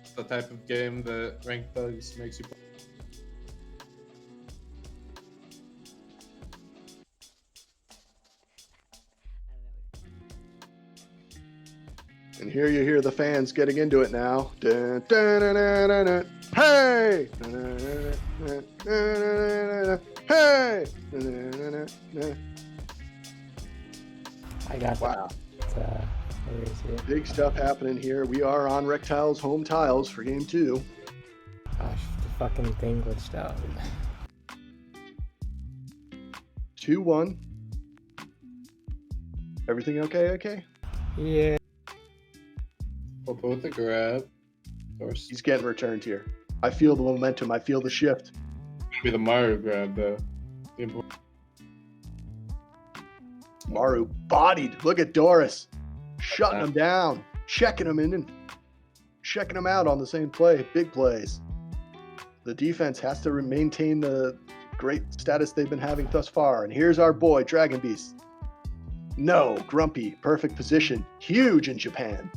It's the type of game that Ranked Thugs makes you play. And here you hear the fans getting into it now. Dun, dun, dun, dun, dun, dun. Hey! Dun, dun, dun, dun, dun, dun, dun. Hey! Dun, dun, dun, dun, dun. I got Wow. that. Where is it? Big stuff happening here. We are on Rektiles home tiles for game 2. Gosh, the fucking thing glitched out. 2-1. Everything okay, okay? Yeah. Popo with the grab. Doors. He's getting returned here. I feel the momentum. I feel the shift. Gonna be the Mario grab though. The important- Maru bodied. Look at Doris. Shutting him down. Checking him in and checking him out on the same play. Big plays. The defense has to maintain the great status they've been having thus far. And here's our boy, Dragon Beast. No, Grumpy. Perfect position. Huge in Japan.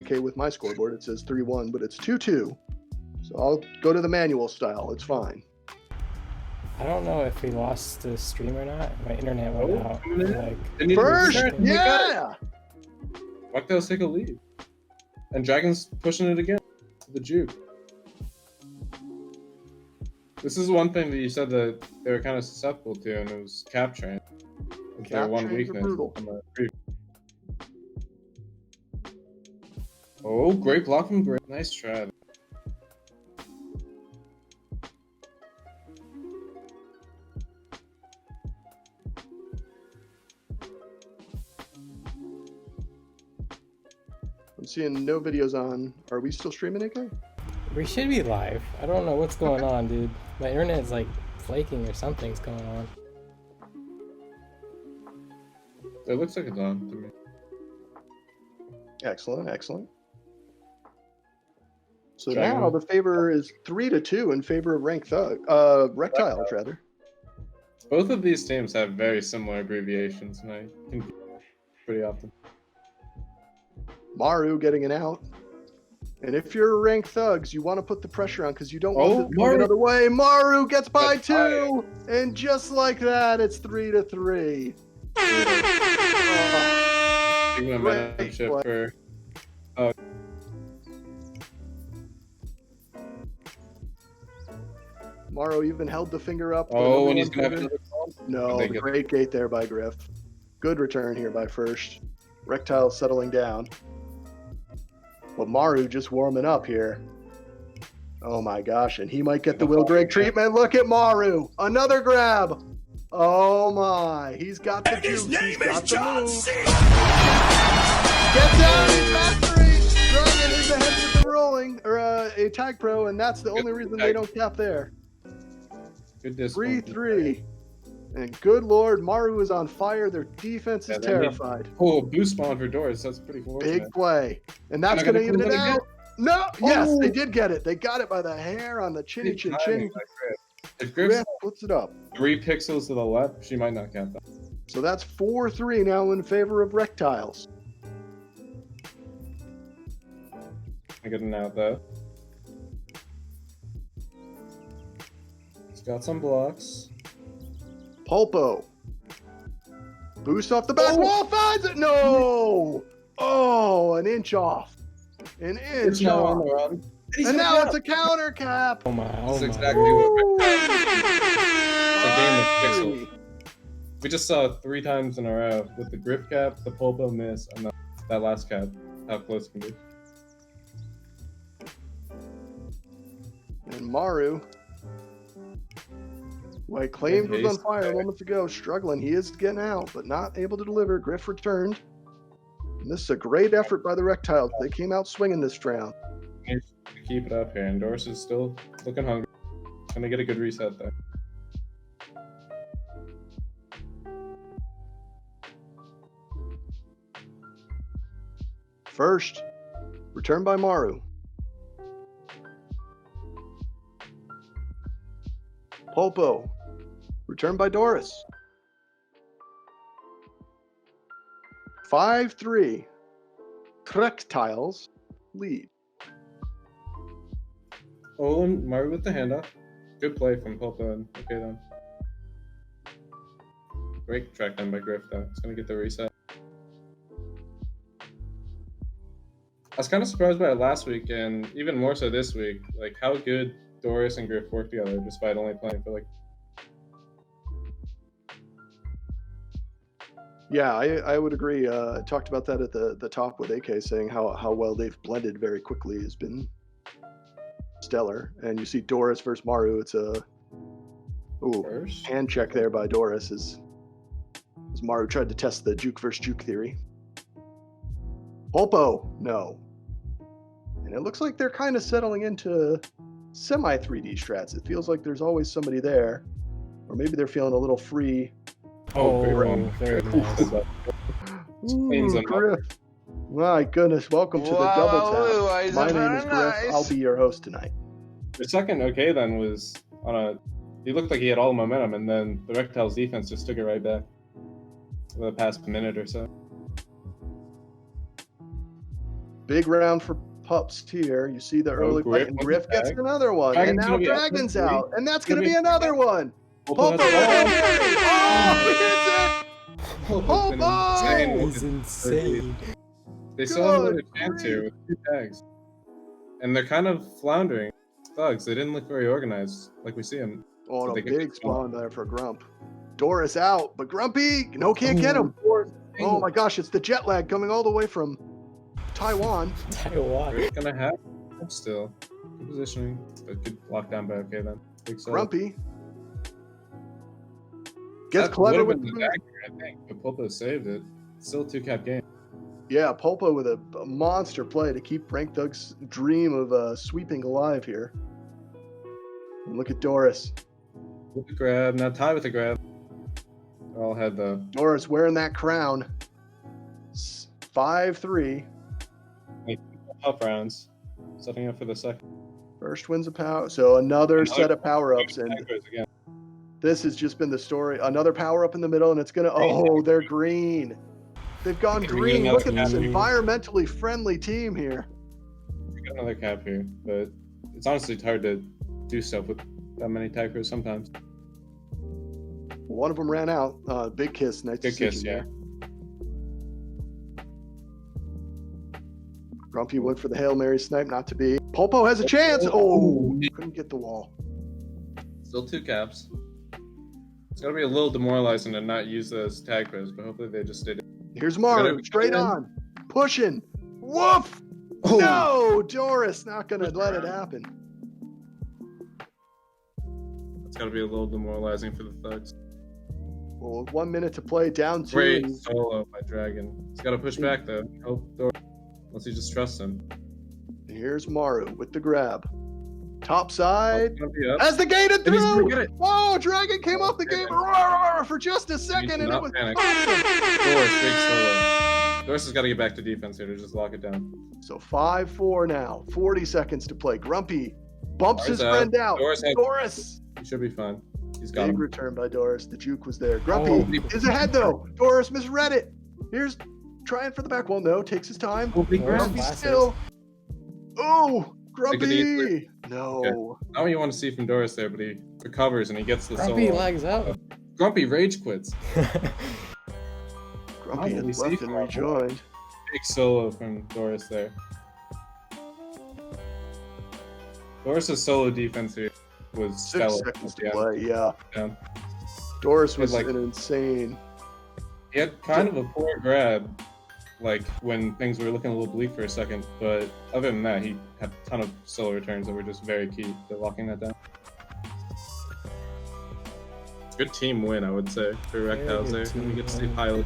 Okay, with my scoreboard, it says 3-1, but it's 2-2. So I'll go to the manual style. It's fine. I don't know if we lost the stream or not. My internet went out. Like, They need to First, return. We got it. yeah. Rektiles take a lead. And Dragon's pushing it again to the juke. This is one thing that you said that they were kind of susceptible to, and it was cap train. It's their Cap one trains are weakness. brutal. On the pre- Oh, great block from Great. Nice try. I'm seeing no videos on. Are we still streaming, AK? we should be live. I don't know what's going on, dude. My internet's like flaking or something's going on. It looks like it's on to me. Excellent, excellent. So Dragon. now the favor is 3-2 in favor of Rektiles, rather. Both of these teams have very similar abbreviations, and I confuse pretty often. Maru getting an out. And if you're ranked thugs, you want to put the pressure on because you don't want to go Maru. another way. Maru gets by That's 2, and just like that, it's 3-3. Big momentum Great shift play. for Maru even held the finger up. Oh, and he's Number gonna have one another call. No, They the get- great gate there by Griff. Good return here by First. Rektiles settling down. But Maru just warming up here. Oh my gosh, and he might get the Will Greg treatment. Look at Maru. Another grab. Oh my. He's got the And his juice. He's name got is the John move. C. Gets out. He's mastery. Dragon is ahead with the rolling, or a tag pro, and that's the only reason they don't cap there. Good discipline. 3-3. And good lord, Maru is on fire. Their defense is Yeah, they need- terrified. Oh, boost spawn for Doors. That's pretty fortunate. Big play. And that's They're going to not even it gonna out. No, yes, Oh. they did get it. They got it by the hair on the chinny Good chin timing chin. by Griff. If Griff's Griff puts it up. 3 pixels to the left, she might not count that. So that's 4-3 now in favor of Rektiles. I get an out though. It's got some blocks. Pulpo. Boost off the back Oh. wall, finds it. No. Oh, an inch off. An It's inch now off. on the run. And now it's a counter cap. Oh my, oh That's my. exactly what It's a game of Three. pixels. We just saw it 3 times in a row with the grip cap, the pulpo miss, and that last cap. How close it can be. And Maru, who I claimed was on Haste fire there. moments ago, struggling. He is getting out, but not able to deliver. Griff returned. And this is a great effort by the Rektiles. They came out swinging this round. Needs to keep it up here, and Doris is still looking hungry. Gonna get a good reset there. First, return by Maru. Polpo. Returned by Doris. 5-3. Rektiles lead. Olin Maru with the handoff. Good play from Polpo and okay then. Great track down by Griff though. It's gonna get the reset. I was kind of surprised by it last week and even more so this week. Like how good Doris and Griff work together despite only playing for like. Yeah, I would agree. I talked about that at the top with AK, saying how well they've blended very quickly has been stellar. And you see Doris versus Maru. It's a hand check there by Doris as Maru tried to test the juke versus juke theory. Polpo, no. And it looks like they're kind of settling into semi 3D strats. It feels like there's always somebody there, or maybe they're feeling a little free. Very nice. Ooh, Griff. My goodness, welcome to the double tap. My name is Griff. Nice. I'll be your host tonight. The second okay then was on a. He looked like he had all the momentum, and then the Rektiles defense just took it right back for the past minute or so. Big round for pups here. You see the early Griff fight, and Griff gets another one, Dragon's and now gonna be up Dragon's to out, and that's going to Gonna be be- another one. Polpo Polpo, has oh, Polpo's been Polpo! insane That with was his- insane. They still have Good another chance here grief. with 2 tags. And they're kind of floundering. Thugs, they didn't look very organized like we see them. Oh, So a they can big just go. spawn there for Grump. Doris out, but Grumpy, no, can't get him. Oh my gosh, it's the jet lag coming all the way from Taiwan. Taiwan. We're gonna have him still. Good positioning. But good lockdown by okay then. Big solo. Grumpy gets That clever would've with been the the dagger, I think, but Polpo saved it. Still 2-cap game. Yeah, Polpo with a monster play to keep Rank Thug's dream of sweeping alive here. And look at Doris. With the grab, now tie with the grab. They all had the Doris wearing that crown. 5-3. tough rounds. Setting up for the second. First wins a power. So another set of power-ups, and Taggers again. this has just been the story. Another power-up in the middle, and it's gonna. Oh, they're green. They've gone green. Look at this environmentally friendly team here. We got another cap here, but it's honestly hard to do stuff with that many taggers sometimes. One of them ran out. Big kiss. Nice Good kiss, decision yeah. there. Grumpy went for the Hail Mary snipe, not to be. Polpo has a chance. Oh, couldn't get the wall. Still 2 caps. It's gonna be a little demoralizing to not use those tag throws, but hopefully they just did it. Here's Maru, straight on, pushing. Woof! No, Doris not gonna let it happen. It's gotta be a little demoralizing for the Thugs. Well, 1 minute to play, down 2. Great solo by Dragon. He's gotta push back though. Hope Doris, unless he just trusts him. Here's Maru with the grab. Top side. It's gonna be up. As the gate And he's gonna through. get it. Whoa, Dragon came off the gate for just a second, and it Not was panic. awesome. Doris, big solo. Doris has got to get back to defense here to just lock it down. So 5-4 now. 40 seconds to play. Grumpy bumps his Doris out. friend out. Doris He should be fine. He's got Big him. return by Doris. The juke was there. Grumpy is ahead though. Doris misread it. Here's trying for the back wall. No, takes his time. Grumpy Classic. still. Oh, Take it easy. Grumpy. No. Okay. Not what you want to see from Doris there, but he recovers and he gets the Grumpy solo. lags out. Grumpy rage quits. Grumpy Oh, had we see left and from our rejoined. Big solo from Doris there. Doris's solo defense here was 6 stellar. seconds to Yeah. play. Yeah. Yeah. Doris was like- an insane. He had kind of a poor grab, like when things were looking a little bleak for a second, but other than that, he had a ton of solo returns that were just very key to locking that down. Good team win, I would say, for Very Rektiles good there. team We get to see win. Pilot.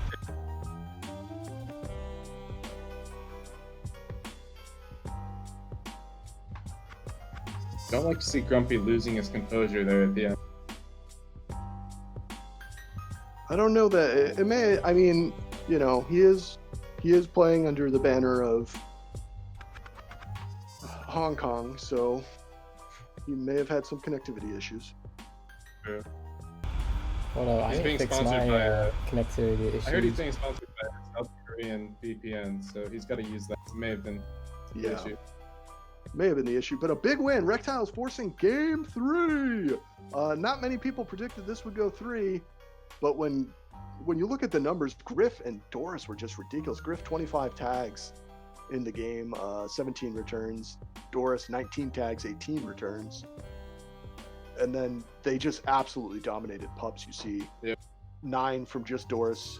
Don't like to see Grumpy losing his composure there at the end. I don't know that it may. I mean, you know, he is playing under the banner of Hong Kong, so he may have had some connectivity issues. true. Well, no, I He's didn't being fix sponsored my by, connectivity issues. I heard he's being sponsored by South Korean VPN, so he's got to use that. It may have been the Yeah. issue. May have been the issue, but a big win. Rektiles forcing game 3. Not many people predicted this would go 3, but when you look at the numbers, Griff and Doris were just ridiculous. Griff 25 tags in the game, 17 returns. Doris 19 tags, 18 returns. And then they just absolutely dominated pubs. You see 9 from just Doris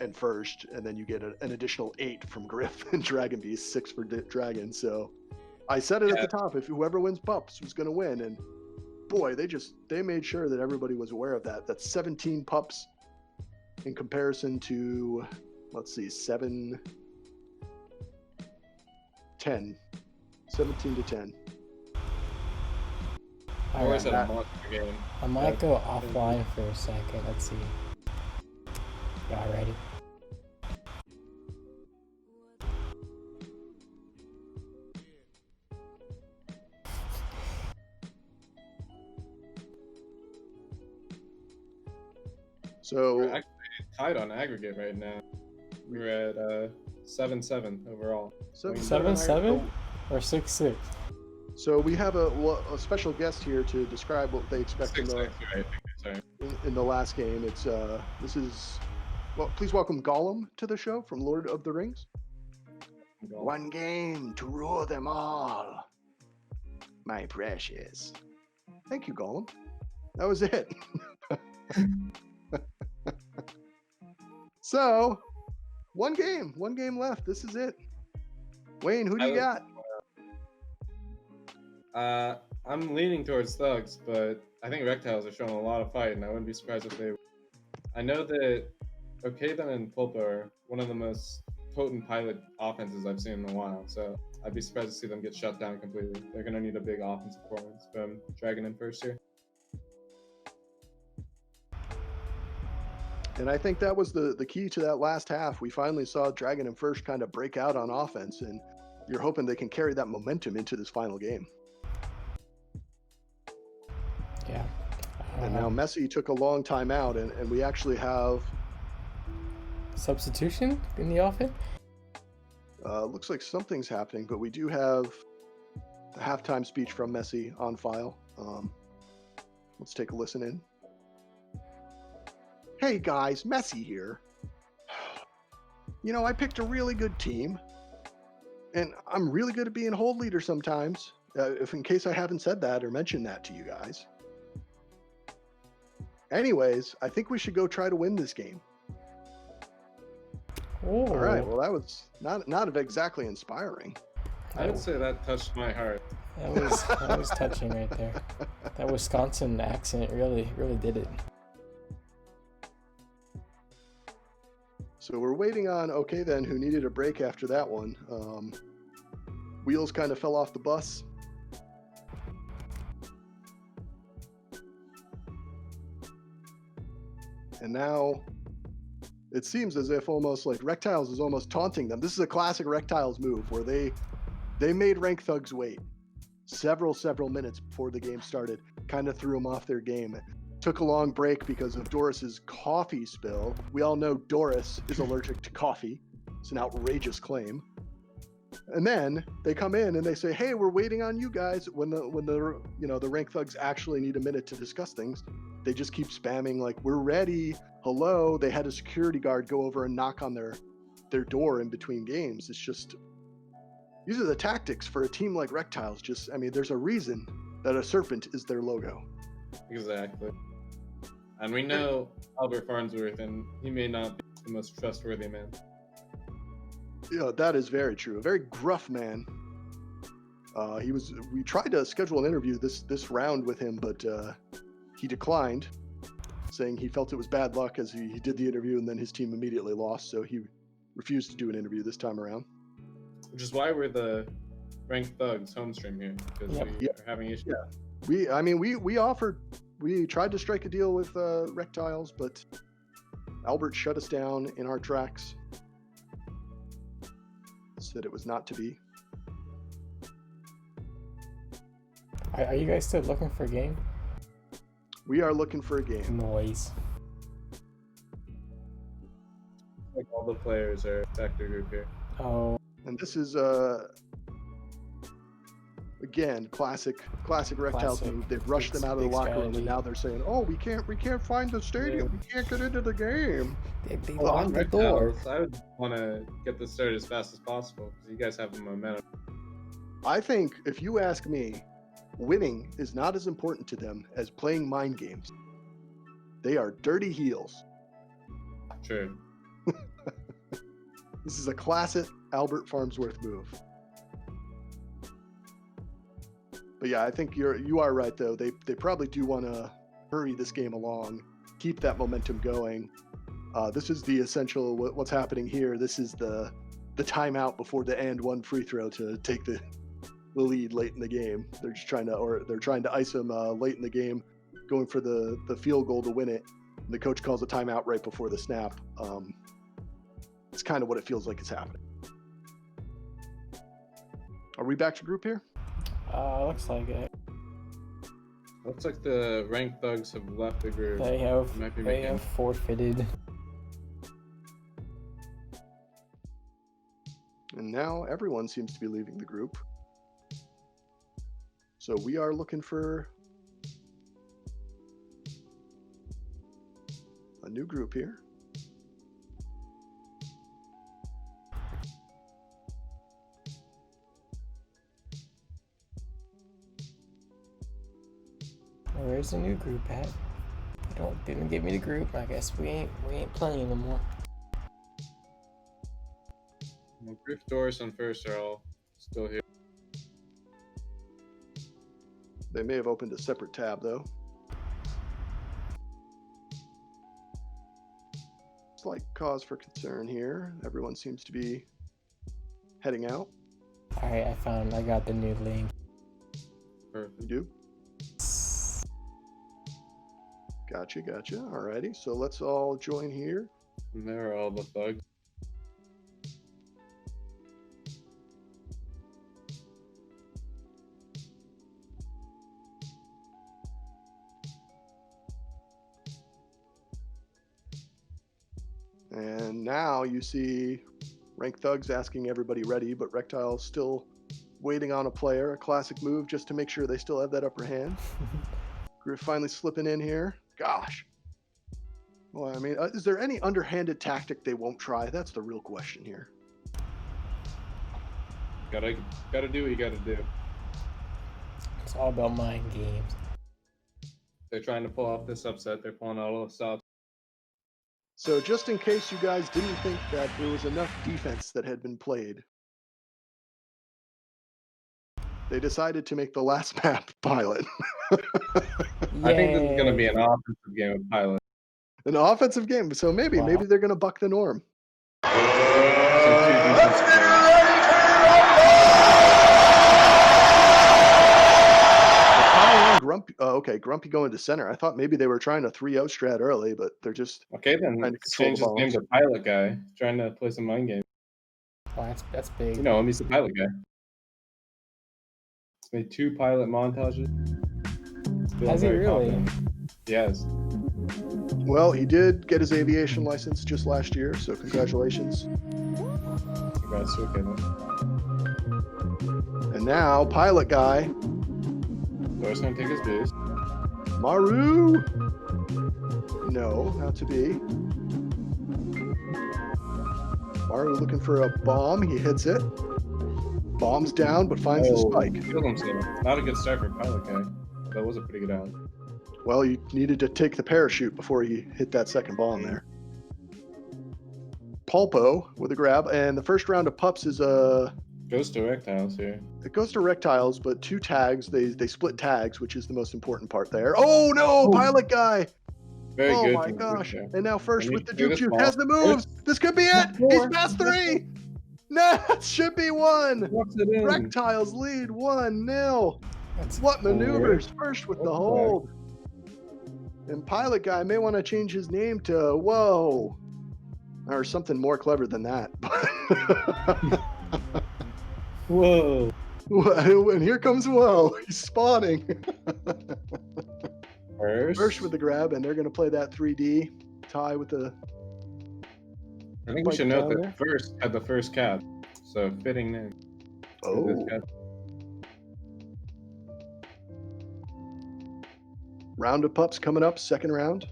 and First, and then you get an additional 8 from Griff and Dragon Beast, 6 for Dragon. So I said it at the top, if whoever wins pups was going to win. And boy, they made sure that everybody was aware of that. That's 17 pups in comparison to, let's see, 10. 17 to 10. Doris had a that- monster game. I might go offline for a second. Let's see. Y'all ready? So We're actually tied on aggregate right now. We're at 7-7 overall. 7-7 or 6-6? So we have a special guest here to describe what they expect in 6-6, the, right? Sorry. in the last game. It's this is, well, please welcome Gollum to the show from Lord of the Rings. One game to rule them all, my precious. Thank you, Gollum. That was it. So, one game left. This is it. Wayne, who do you got? I'm leaning towards Thugs, but I think Rektiles are showing a lot of fight, and I wouldn't be surprised if they. I know that Okaven and Pulpa are one of the most potent pilot offenses I've seen in a while, so I'd be surprised to see them get shut down completely. They're going to need a big offensive performance from Dragon in First here. And I think that was the key to that last half. We finally saw Dragon and First kind of break out on offense, and you're hoping they can carry that momentum into this final game. Yeah. And now Messi took a long time out, and we actually have Substitution in the offense? looks like something's happening, but we do have the halftime speech from Messi on file. Let's take a listen in. Hey guys, Messi here. You know, I picked a really good team, and I'm really good at being hold leader sometimes, if in case I haven't said that or mentioned that to you guys. Anyways, I think we should go try to win this game. Oh. All right, well, that was not exactly inspiring. I would say that touched my heart. That was touching right there. That Wisconsin accent really did it. So we're waiting on Okaven, who needed a break after that one. Wheels kind of fell off the bus. And now it seems as if almost like Rektiles is almost taunting them. This is a classic Rektiles move where they made Rank Thugs wait several minutes before the game started, kind of threw them off their game. Took a long break because of Doris's coffee spill. We all know Doris is allergic to coffee. It's an outrageous claim. And then they come in and they say, "Hey, we're waiting on you guys." When the Rank Thugs actually need a minute to discuss things, they just keep spamming like, "We're ready. Hello." They had a security guard go over and knock on their door in between games. It's just, these are the tactics for a team like Rektiles. Just, I mean, there's a reason that a serpent is their logo. Exactly. And we know Albert Farnsworth, and he may not be the most trustworthy man. Yeah, that is very true. A very gruff man. We tried to schedule an interview this round with him, but he declined, saying he felt it was bad luck as he did the interview and then his team immediately lost, so he refused to do an interview this time around. Which is why we're the Ranked Thugs home stream here, because we are having issues. Yeah. We tried to strike a deal with Rektiles, but Albert shut us down in our tracks. Said it was not to be. Are you guys still looking for a game? We are looking for a game. Noise. Like all the players are factor group here. Oh, And this is again classic Rektiles Classic. move. They've rushed Big- them out of the big locker room, and strategy. now they're saying, "Oh, we can't find the stadium. We can't get into the game." they Well, locked on the door. Rektiles, I would want to get this started as fast as possible because you guys have the momentum. I think if you ask me, winning is not as important to them as playing mind games. They are dirty heels. True. This is a classic Albert Farnsworth move. But yeah, I think you are right though. They probably do want to hurry this game along, keep that momentum going. This is the essential what's happening here. This is the timeout before the and one free throw to take the lead late in the game. They're just trying to ice them late in the game, going for the field goal to win it. And the coach calls a timeout right before the snap. It's kind of what it feels like is happening. Are we back to group here? Looks like it. Looks like the ranked thugs have left the group. They Might be have making- forfeited. And now everyone seems to be leaving the group. So we are looking for a new group here. Where's the new group at? Didn't give me the group. I guess we ain't playing no more. Well, Doris and First are all still here. They may have opened a separate tab though. Slight cause for concern here. Everyone seems to be heading out. Alright, I got the new link. Perfect. You do? Gotcha. Alrighty, so let's all join here. And there are all the thugs. And now you see Rank Thugs asking everybody ready, but Rektiles still waiting on a player, a classic move just to make sure they still have that upper hand. Griff finally slipping in here. Gosh. Well, I mean, is there any underhanded tactic they won't try? That's the real question here. Gotta do what you gotta do. It's all about mind games. They're trying to pull off this upset. They're pulling out all the stops. So just in case you guys didn't think that there was enough defense that had been played, they decided to make the last map Pilot. I think this is gonna be an offensive game of Pilot. An offensive game, so maybe Wow. they're gonna buck the norm. So two defensive players. Grumpy, okay, Grumpy going to center. I thought maybe they were trying to 3-0 strat early, but they're just Okay, then trying to let's control change the his name balls. to Pilot Guy. Trying to play some mind game. Wow, that's big. You know him, he's the Pilot Guy. He's made 2 pilot montages. He's feeling Has he very really? confident. Yes. Well, he did get his aviation license just last year, so congratulations. Congrats to okay, then. And now, Pilot Guy, Doris gonna take his boost. Maru. No, not to be. Maru looking for a bomb. He hits it. Bomb's down, but finds the spike. Killed himself. Not a good start for Pilot Guy. That was a pretty good out. Well, he needed to take the parachute before he hit that second bomb there. Pulpo with a grab, and the first round of pups is Goes to Rektiles here. it goes to Rektiles, but 2 tags. They split tags, which is the most important part there. Oh no, Pilot Guy! Very Oh good. my from gosh! First And now First I need with the to do juke this juke ball. has the moves. This could be it. He's past 3. No, that should be 1. Walks it in. Rektiles lead 1-0. That's What cool. maneuvers? First with the Okay. hold. And Pilot Guy may want to change his name to Whoa, or something more clever than that. Whoa. And here comes Whoa. He's spawning. All First with the grab, and they're going to play that 3D. Ty with the... I think we should Spike note down that first had the first cap, so fitting name. Oh. Round of pups coming up, second round.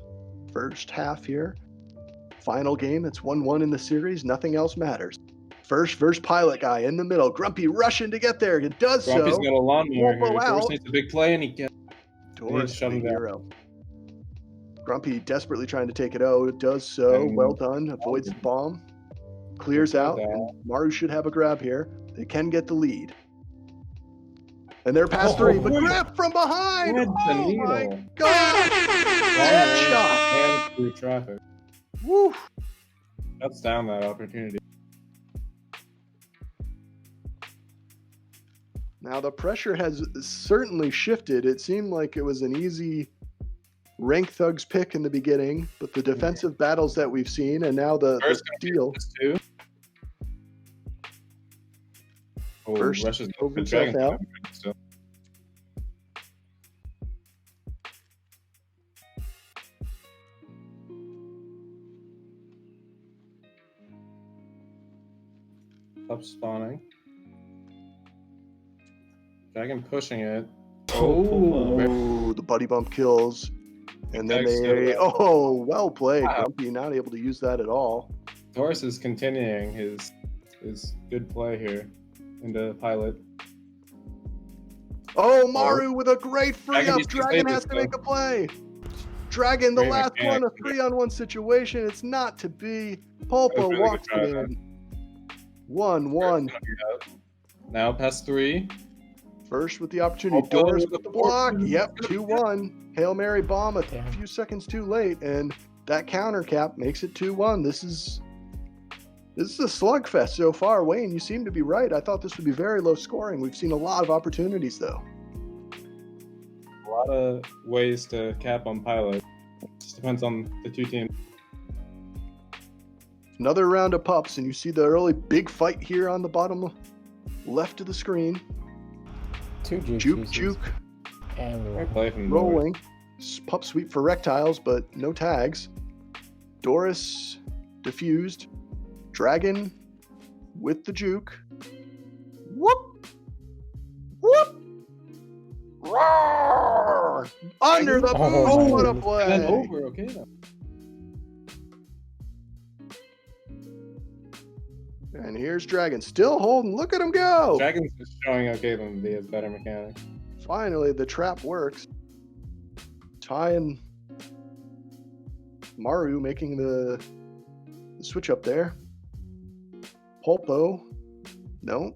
First half here. Final game, it's 1-1 in the series. Nothing else matters. First versus Pilot Guy in the middle. Grumpy rushing to get there. It does Grumpy's so. got a lawnmower Won't here. go Doris out. needs a big play, and he gets. Doris, shut the him down. hero. Grumpy desperately trying to take it out. It does so. And- Well done. Avoids the bomb. Clears out. And Maru should have a grab here. They can get the lead. And they're past three. But grab from behind. Thread the Oh my needle. God. Headshot. And through traffic. Woo. Shuts down that opportunity. Now the pressure has certainly shifted. It seemed like it was an easy Rank Thugs pick in the beginning, but the defensive battles that we've seen, and now the steal. Oh, First, rushes over the himself dragon. out. Still. Up spawning. Dragon pushing it. Oh, the buddy bump kills. And then they, well played. Wow. Grumpy not able to use that at all. Doris is continuing his good play here into Pilot. Oh, Maru with a great free Dragon up. needs to Dragon save has this, to make a play. Dragon, the Great last one, a mechanics. 3-on-1 situation. It's not to be. Pulpo Really good walks try, it in. 1-1. Now past three. First with the opportunity. Pulpo Doris with with the the block. fortune. Yep, 2-1. Hail Mary bomb a Damn. few seconds too late, and that counter cap makes it 2-1. This is a slugfest so far. Wayne, you seem to be right. I thought this would be very low scoring. We've seen a lot of opportunities, though. A lot of ways to cap on Pilot. Just depends on the two teams. Another round of pups, and you see the early big fight here on the bottom left of the screen. Two juke Juke, uses juke, and Great roll. play from Doris. rolling. Pup sweep for Rektiles, but no tags. Doris diffused. Dragon with the juke. Whoop! Whoop! Roar! Under the Oh, boot, what a my play! And then over, okay then. And here's Dragon, still holding. Look at him go! Dragon's just showing okay then he has better mechanics. Finally, the trap works. Ty and Maru making the switch up there. Pulpo, no.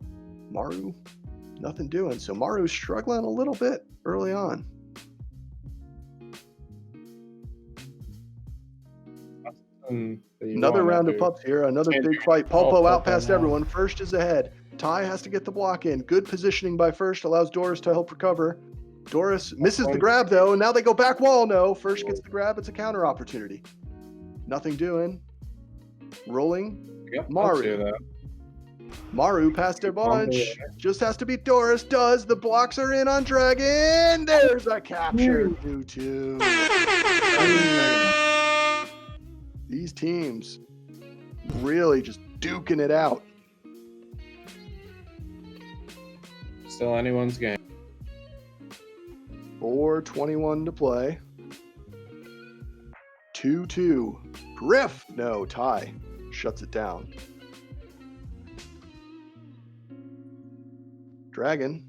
Maru, nothing doing. So Maru's struggling a little bit early on. Another round of pups here. Another big fight. Pulpo out past everyone. First is ahead. Ty has to get the block in. Good positioning by First. Allows Doris to help recover. Doris misses the grab, though. And now they go back wall. No. First gets the grab. It's a counter opportunity. Nothing doing. Rolling. Maru. Maru past their bunch. Just has to beat Doris. Does. The blocks are in on Dragon. There's a capture. 2-2. These teams really just duking it out. Still anyone's game. 4:21 to play. 2-2. Griff. No, Ty shuts it down. Dragon.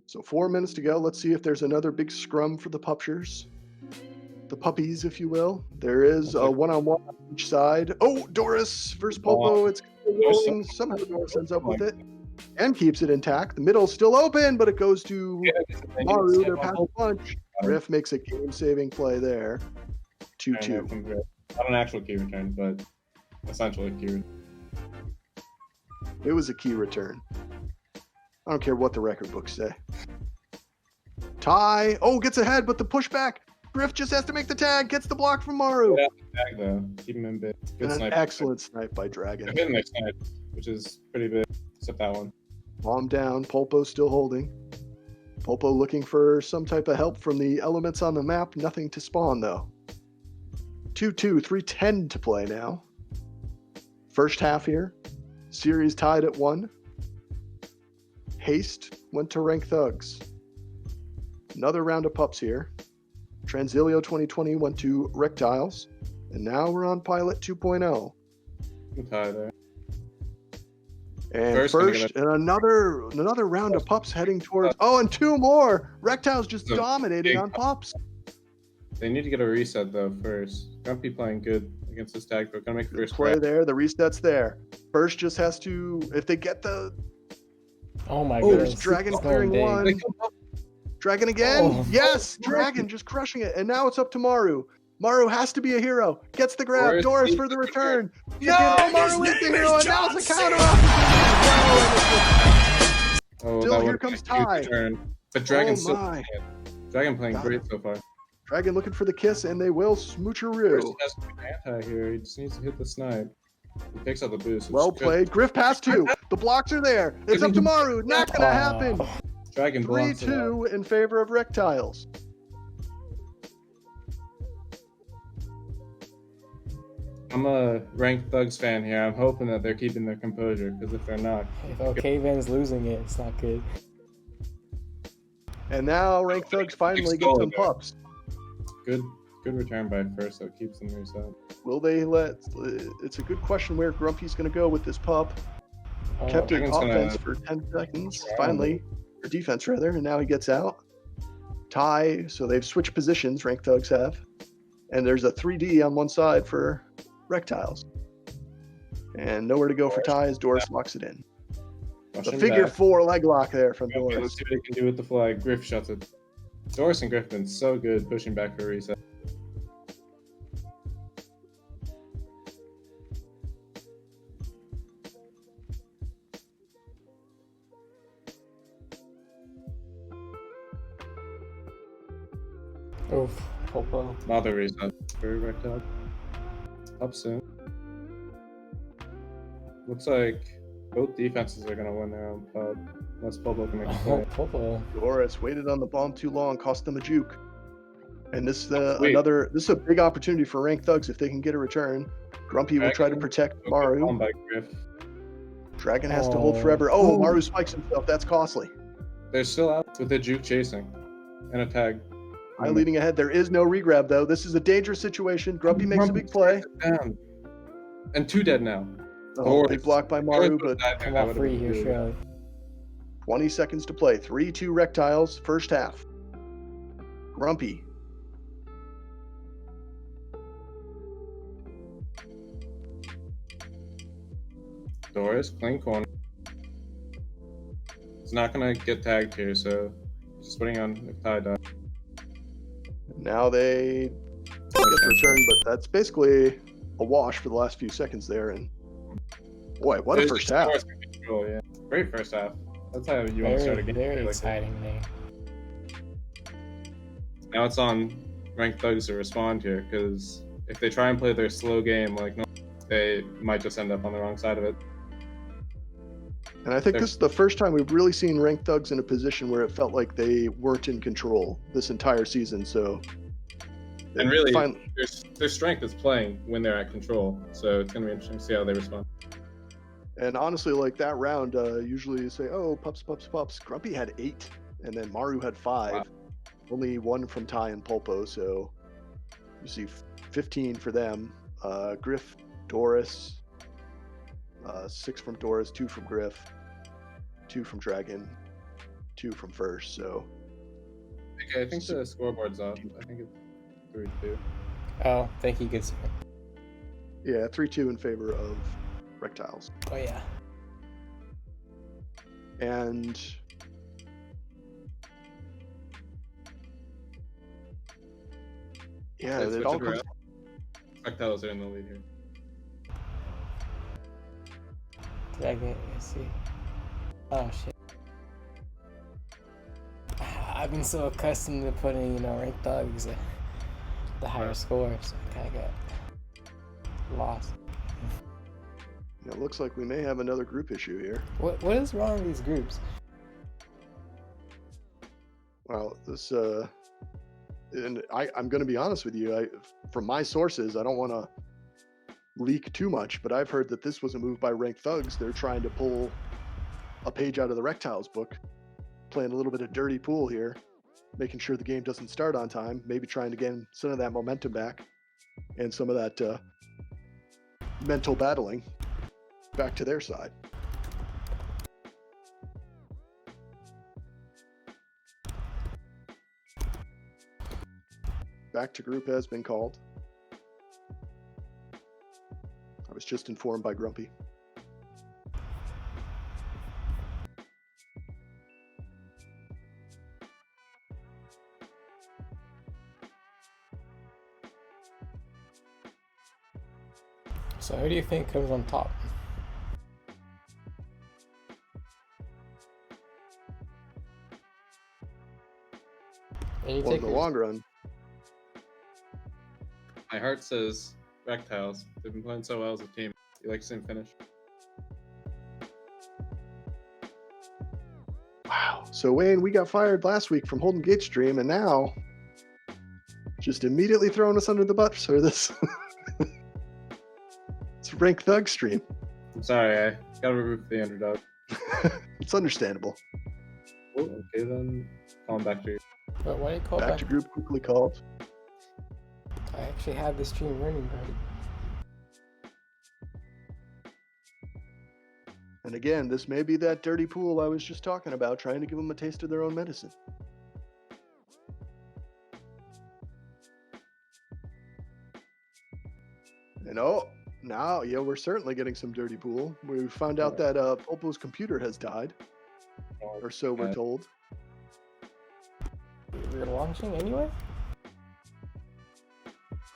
So 4 minutes to go. Let's see if there's another big scrum for the pupshers. The puppies, if you will. There is a one-on-one on each side. Oh, Doris versus Pulpo. It's rolling. Somehow Doris ends up with it and keeps it intact. The middle's still open, but it goes to Maru. They're past the bunch. Griff makes a game-saving play there. 2-2. Not an actual key return, but essentially a key return. It was a key return. I don't care what the record books say. Ty. Oh, gets ahead, but the pushback. Griff just has to make the tag. Gets the block from Maru. Yeah, tag though. Keep him in bit. Good And an snipe. excellent snipe by Dragon. They're hitting their snipe, which is pretty big, except that one. Bomb down. Pulpo still holding. Pulpo looking for some type of help from the elements on the map. Nothing to spawn, though. 2-2, 3:10 to play now. First half here. Series tied at 1. Haste went to Rank Thugs. Another round of pups here. Transilio 2020 went to Rektiles. And now we're on Pilot 2.0. Tie there. And first and another round of pups heading towards. Oh, and 2 more. Rektiles just dominating on pups. They need to get a reset though first. Grumpy playing good against this tag, but gonna make first play there. The reset's there. First just has to, if they get the. Oh my There's goodness. Dragon It's clearing going 1. big. Dragon again. Oh. Yes, Dragon just crushing it. And now it's up to Maru. Maru has to be a hero. Gets the grab. Doris for the return. No, Maru his is the name hero. is And now it's a John counter. Oh, Still, that here would've been comes a huge Ty. return. But Dragon's still my. Dragon playing great so far. Dragon looking for the kiss, and they will smoocheroo. First has to be anti here. He just needs to hit the snipe. He picks up the boost. which Well is played. Griff pass 2. The blocks are there. It's up to Maru. Not going to happen. good. Dragon blocks it out. 3-2 in favor of Rektiles. I'm a Ranked Thugs fan here. I'm hoping that they're keeping their composure, because if they're not, If Okavan's losing it, it's not good. And now Rank Thugs finally get some pups. good return by first, so it keeps them reset. Will they let... It's a good question where Grumpy's going to go with this pup. Oh, Kept it Dragon's gonna- offense for 10 seconds, finally. Or defense, rather, and now he gets out. Tie, so they've switched positions, Rank Thugs have. And there's a 3D on one side for Rektiles. And nowhere to go for Ty as Doris locks it in. Rush The him figure back. 4 leg lock there from Okay, let's Doris. see what he can do with the flag. Griff shuts it. Doris and Griff have been so good pushing back for a reset. Oof. Popo. Another reset for Rectile. Up soon. Looks like both defenses are gonna win their own pub. Unless Popo can make a Oh, play. Popo. Doris waited on the bomb too long, cost them a juke. And this is Wait. this is a big opportunity for Rank Thugs if they can get a return. Grumpy will try to protect Okay, Maru. on by Griff. Dragon has to hold Oh. forever. Oh, Maru spikes himself. That's costly. They're still out with a juke chasing and a tag. High leading ahead. There is no regrab though. This is a dangerous situation. Grumpy makes a big play. Down. And 2 dead now. Oh, big block by Maru, but Come on free here, surely. 20 seconds to play. 3-2 Rektiles, first half. Grumpy. Doris, clean corner. He's not gonna get tagged here, so just waiting on if Ty dies. Now they get the return, but that's basically a wash for the last few seconds there. And boy, what a There's first just half. Doris in control, yeah. Great first half. That's how you want to start a game. Very like that. exciting there. Now it's on Ranked Thugs to respond here, because if they try and play their slow game, like no, they might just end up on the wrong side of it. And I think this is the first time we've really seen Rank Thugs in a position where it felt like they weren't in control this entire season. So, And really, their strength is playing when they're at control. So it's going to be interesting to see how they respond. and honestly, like that round, usually you say, "Oh, pups, pups, pups." Grumpy had 8, and then Maru had 5. Wow. Only 1 from Ty and Pulpo. So you see 15 for them. Griff, Doris. 6 from Doris, 2 from Griff, 2 from Dragon, 2 from First. So Okay, I think the scoreboard's up. I think it's 3-2. Oh, thank you, good sir. yeah, 3-2 in favor of Rektiles. Oh yeah. And yeah, Let's it switch all it comes. around. Rectiles are in the lead here. Dragon, let's see. Oh shit. I've been so accustomed to putting, Rank Thugs at the higher score, so I kinda got lost. It looks like we may have another group issue here. What is wrong with these groups? Well, this and I'm going to be honest with you. From my sources, I don't want to leak too much, but I've heard that this was a move by Ranked Thugs. They're trying to pull a page out of the Rektiles book, playing a little bit of dirty pool here, making sure the game doesn't start on time, maybe trying to get some of that momentum back and some of that mental battling back to their side. Back to group has been called. I was just informed by Grumpy. So who do you think comes on top? Any Well, in the takers? long run, My heart says Rektiles. They've been playing so well as a team. You like seeing finish? wow. So Wayne, we got fired last week from Holden Gate stream, and now just immediately throwing us under the bus for this. It's Rank Thug stream. I'm sorry, I gotta root for the underdog. It's understandable. Oh, okay then. Call him back to you. But why do you call Back back? to group quickly called. I actually have the stream running, buddy. And again, this may be that dirty pool I was just talking about, trying to give them a taste of their own medicine. And oh, now, yeah, we're certainly getting some dirty pool. We found out that Popo's computer has died, or so we're told. We're launching anyway?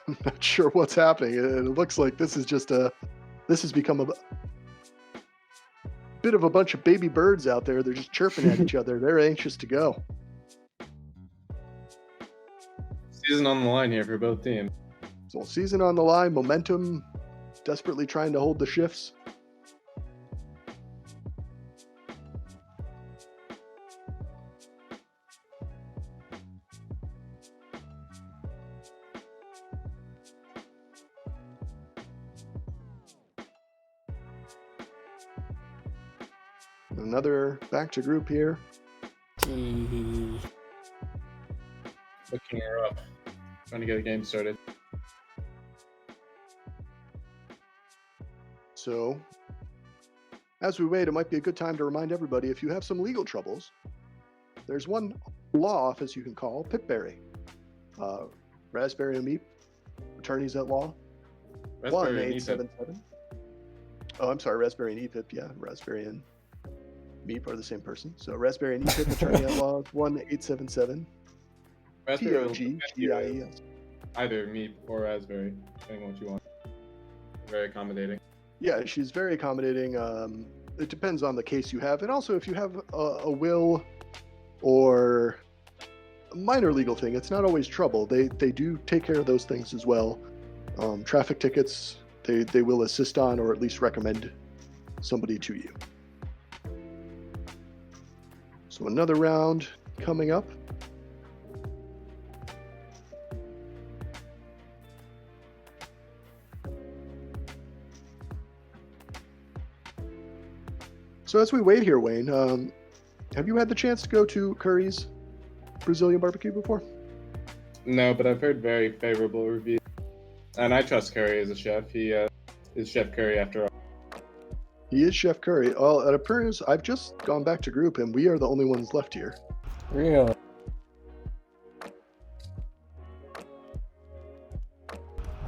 I'm not sure what's happening. It looks like this has become a bit of a bunch of baby birds out there. They're just chirping at each other. They're anxious to go. Season on the line here for both teams. So season on the line, momentum, desperately trying to hold the shifts. Another back to group here. Gee. Looking her up. Trying to get a game started. So, as we wait, it might be a good time to remind everybody, if you have some legal troubles, there's one law office you can call, Pipberry. Raspberry and Meep, attorneys at law. Raspberry and 1-877. Oh, I'm sorry, Raspberry and EPIP, yeah. Raspberry and Meep are the same person. So Raspberry and EPIP, attorney at law, 1-877. Raspberry will POG, defend you as GIES. either Meep or Raspberry, depending on what you want. Very accommodating. Yeah, she's very accommodating. It depends on the case you have. And also, if you have a will or a minor legal thing, it's not always trouble. They do take care of those things as well. Traffic tickets, they will assist on or at least recommend somebody to you. So another round coming up. So as we wait here, Wayne, have you had the chance to go to Curry's Brazilian barbecue before? No, but I've heard very favorable reviews. And I trust Curry as a chef. He is Chef Curry after all. He is Chef Curry. Well, it appears I've just gone back to group and we are the only ones left here. Really?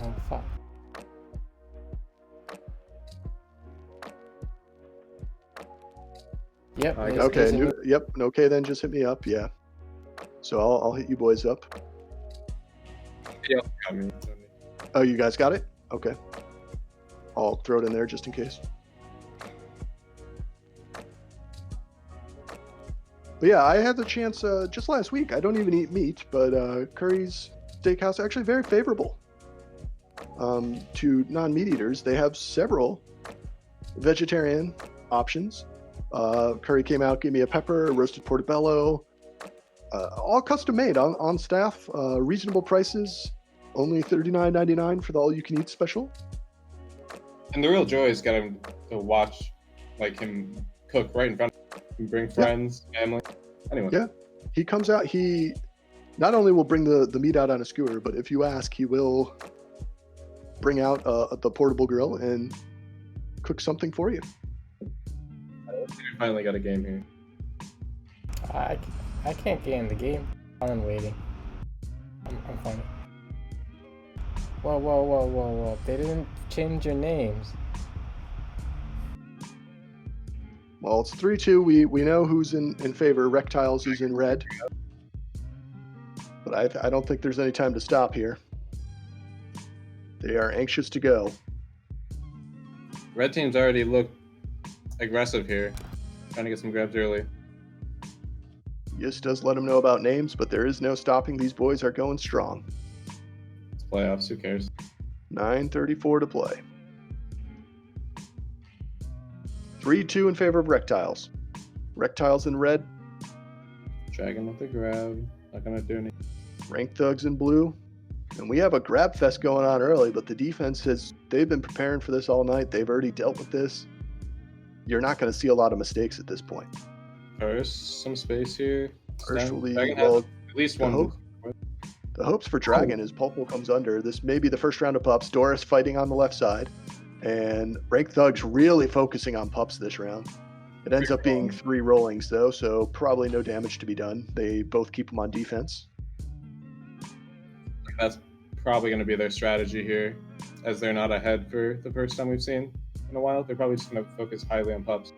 Oh, fuck. Yep. I it's Okay, basically- yep. Okay, then just hit me up. Yeah. So I'll hit you boys up. Yeah, got me. Oh, you guys got it? Okay. I'll throw it in there just in case. But yeah, I had the chance just last week. I don't even eat meat, but Curry's Steakhouse actually very favorable to non-meat eaters. They have several vegetarian options. Curry came out, gave me a pepper, a roasted portobello, all custom made on staff. Reasonable prices, only $39.99 for the all-you-can-eat special. And the real joy is getting to watch like him cook right in front of him, bring friends, family, anyone. Yeah, he comes out. He not only will bring the meat out on a skewer, but if you ask, he will bring out the portable grill and cook something for you. We finally got a game here. I can't get in the game. I'm waiting. I'm fine. Whoa. They didn't change your names. Well, it's 3-2. We know who's in favor. Rektiles is in red. But I don't think there's any time to stop here. They are anxious to go. Red team's already looked aggressive here, trying to get some grabs early. Yus does let them know about names, but there is no stopping. These boys are going strong. It's playoffs, who cares? 9:34 to play. 3-2 in favor of Rektiles. Rektiles in red. Dragon with the grab. Not gonna do anything. Rank Thugs in blue. And we have a grab fest going on early, but the defense they've been preparing for this all night. They've already dealt with this. You're not going to see a lot of mistakes at this point. First, some space here. First will be, Dragon well, has at least one. The hopes for Dragon is Pulpo comes under. This may be the first round of pups. Doris fighting on the left side. And Rank Thugs really focusing on pups this round. It ends up being 3 rollings, though, so probably no damage to be done. They both keep them on defense. That's probably going to be their strategy here, as they're not ahead for the first time we've seen in a while. They're probably just going to focus highly on pups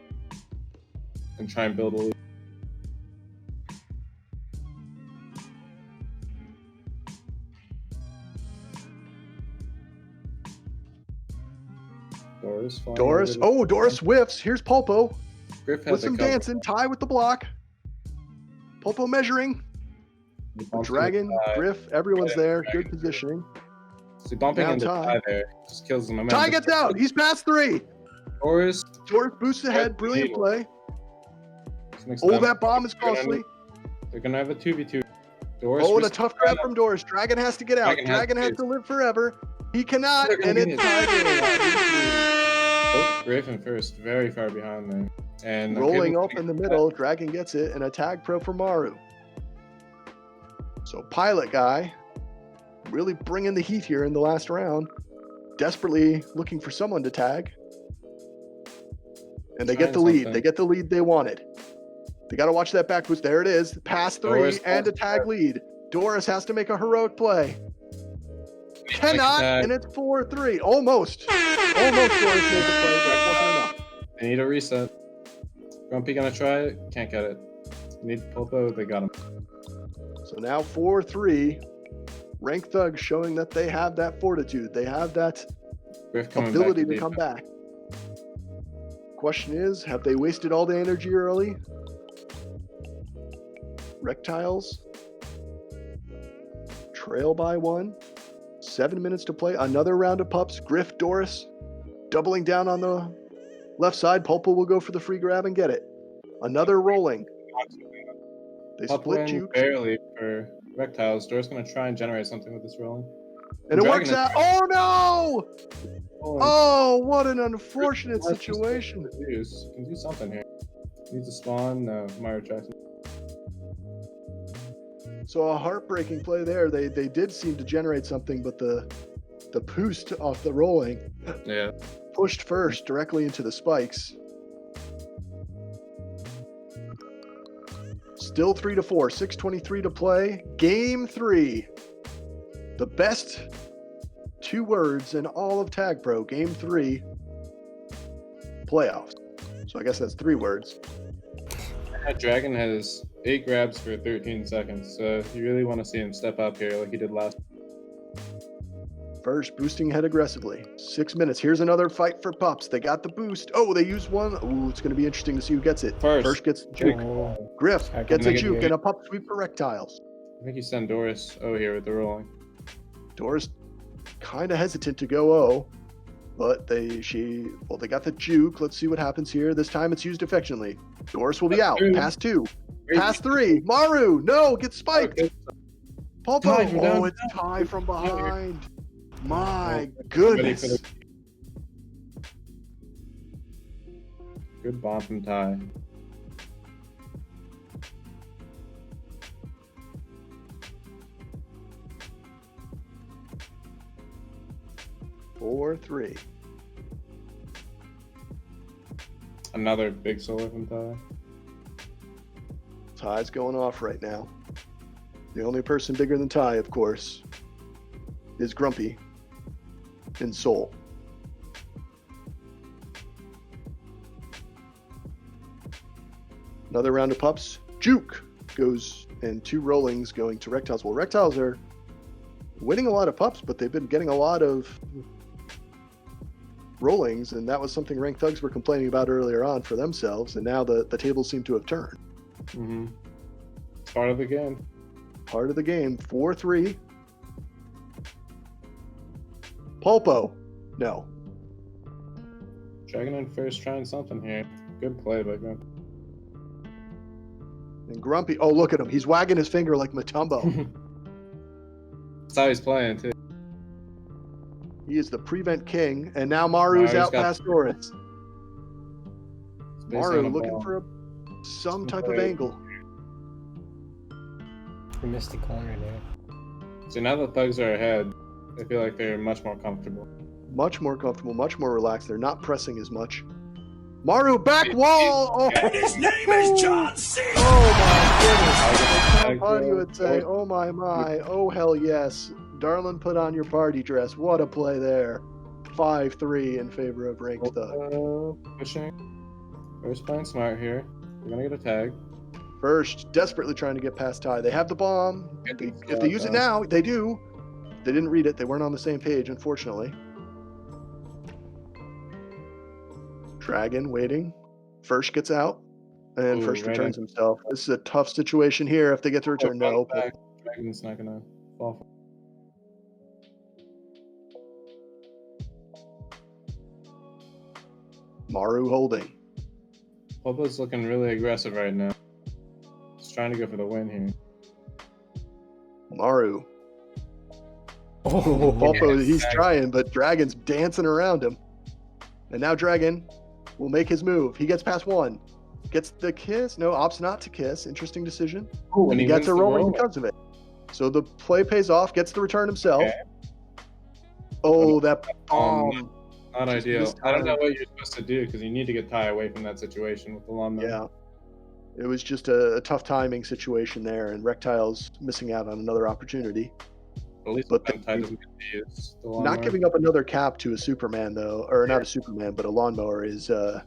and try and build a lead. Doris whiffs. Here's Pulpo. Griff has with some dancing. Tie with the block. Pulpo measuring. Dragon, Griff, everyone's there. Good positioning. So bumping Now into Ty. Ty there just kills the momentum. Ty gets out. He's past 3. Doris boosts ahead. Brilliant play. Oh, that bomb is costly. They're going to have a 2v2. Doris and a tough grab from Doris. Dragon has to get out. Dragon has to live forever. He cannot, and it's Both Griff and First very far behind there. And rolling up in the middle. Dragon gets it, and a tag pro for Maru. So Pilot Guy really bringing the heat here in the last round. Desperately looking for someone to tag. And they get the lead. They get the lead they wanted. They got to watch that back boost. There it is. Pass 3 Doris and a tag lead. Doris has to make a heroic play. Cannot, and it's 4-3. Almost. Doris made the play, but it wasn't enough. They need a reset. Grumpy gonna try it. Can't get it. Need Pulpo. They got him. So now 4-3. Rank Thug showing that they have that fortitude. They have that ability to come back. Question is, have they wasted all the energy early? Rektiles trail by 1. 7 minutes to play. Another round of pups. Griff, Doris doubling down on the left side. Pulpo will go for the free grab and get it. Another rolling. They split juke. Barely for Rektiles. Doris going to try and generate something with this rolling. And it works out. Oh, no! Oh, what an unfortunate situation. Can do something here. Needs to spawn. No, Mario Jackson. So a heartbreaking play there. They did seem to generate something, but the boost off the rolling pushed First directly into the spikes. Still 3-4, 6:23 to play. Game 3. The best 2 words in all of Tag Pro. Game 3. Playoffs. So I guess that's 3 words. That Dragon has 8 grabs for 13 seconds, so you really want to see him step up here like he did last. First, boosting ahead aggressively. 6 minutes. Here's another fight for pups. They got the boost. Oh, they used one. Ooh, it's going to be interesting to see who gets it. First gets juke. Griff gets a juke and a pup sweep for Rektiles. I think you send Doris here with the rolling. Doris kind of hesitant to go But they got the juke. Let's see what happens here. This time it's used affectionately. Doris will be out. Pass 2. Pass 3. Maru, no, gets spiked. Pulpo. Ty from down. It's Ty from behind. My Ready for goodness. the- Good bomb from Ty. Four, 3. Another big solo from Ty. Ty's going off right now. The only person bigger than Ty, of course, is Grumpy in Seoul. Another round of pups. Juke goes, and 2 rollings going to Rektiles. Well, Rektiles are winning a lot of pups, but they've been getting a lot of rollings, and that was something Rank Thugs were complaining about earlier on for themselves, and now the tables seem to have turned. Mm-hmm. It's part of the game. Part of the game. 4-3. Pulpo. No. Dragon in first, trying something here. Good play by Grumpy. And Grumpy. Oh, look at him. He's wagging his finger like Matumbo. That's how he's playing, too. He is the prevent king, and now Maru's out past Doris. Maru looking for some type of angle. You missed the corner there. So now the Thugs are ahead, I feel like they're much more comfortable. Much more comfortable, much more relaxed. They're not pressing as much. Maru, back wall! Oh, And his name is John C. oh my goodness. Party would say, oh my, oh hell yes. Darlin, put on your party dress. What a play there. 5-3 in favor of Ranked Thug. Pushing. First playing smart here. We're gonna get a tag. First, desperately trying to get past Ty. They have the bomb. If they use it now, they do. They didn't read it. They weren't on the same page, unfortunately. Dragon waiting. First gets out, and First returns himself. This is a tough situation here if they get to return. No. Dragon's not gonna fall. Maru holding. Pulpo's looking really aggressive right now. He's trying to go for the win here. Maru. Oh, Pulpo, he's trying, but Dragon's dancing around him. And now Dragon will make his move. He gets past 1. Gets the kiss. No, opts not to kiss. Interesting decision. Ooh, and he gets a rolling because of it. So the play pays off. Gets the return himself. Okay. Oh, that not ideal. I don't know what you're supposed to do because you need to get Ty away from that situation with the lawnmower. Yeah. It was just a tough timing situation there, and Rektiles missing out on another opportunity. At least But Ty doesn't get to use the lawnmower. Not giving up another cap to a Superman, though, or not a Superman, but a lawnmower is a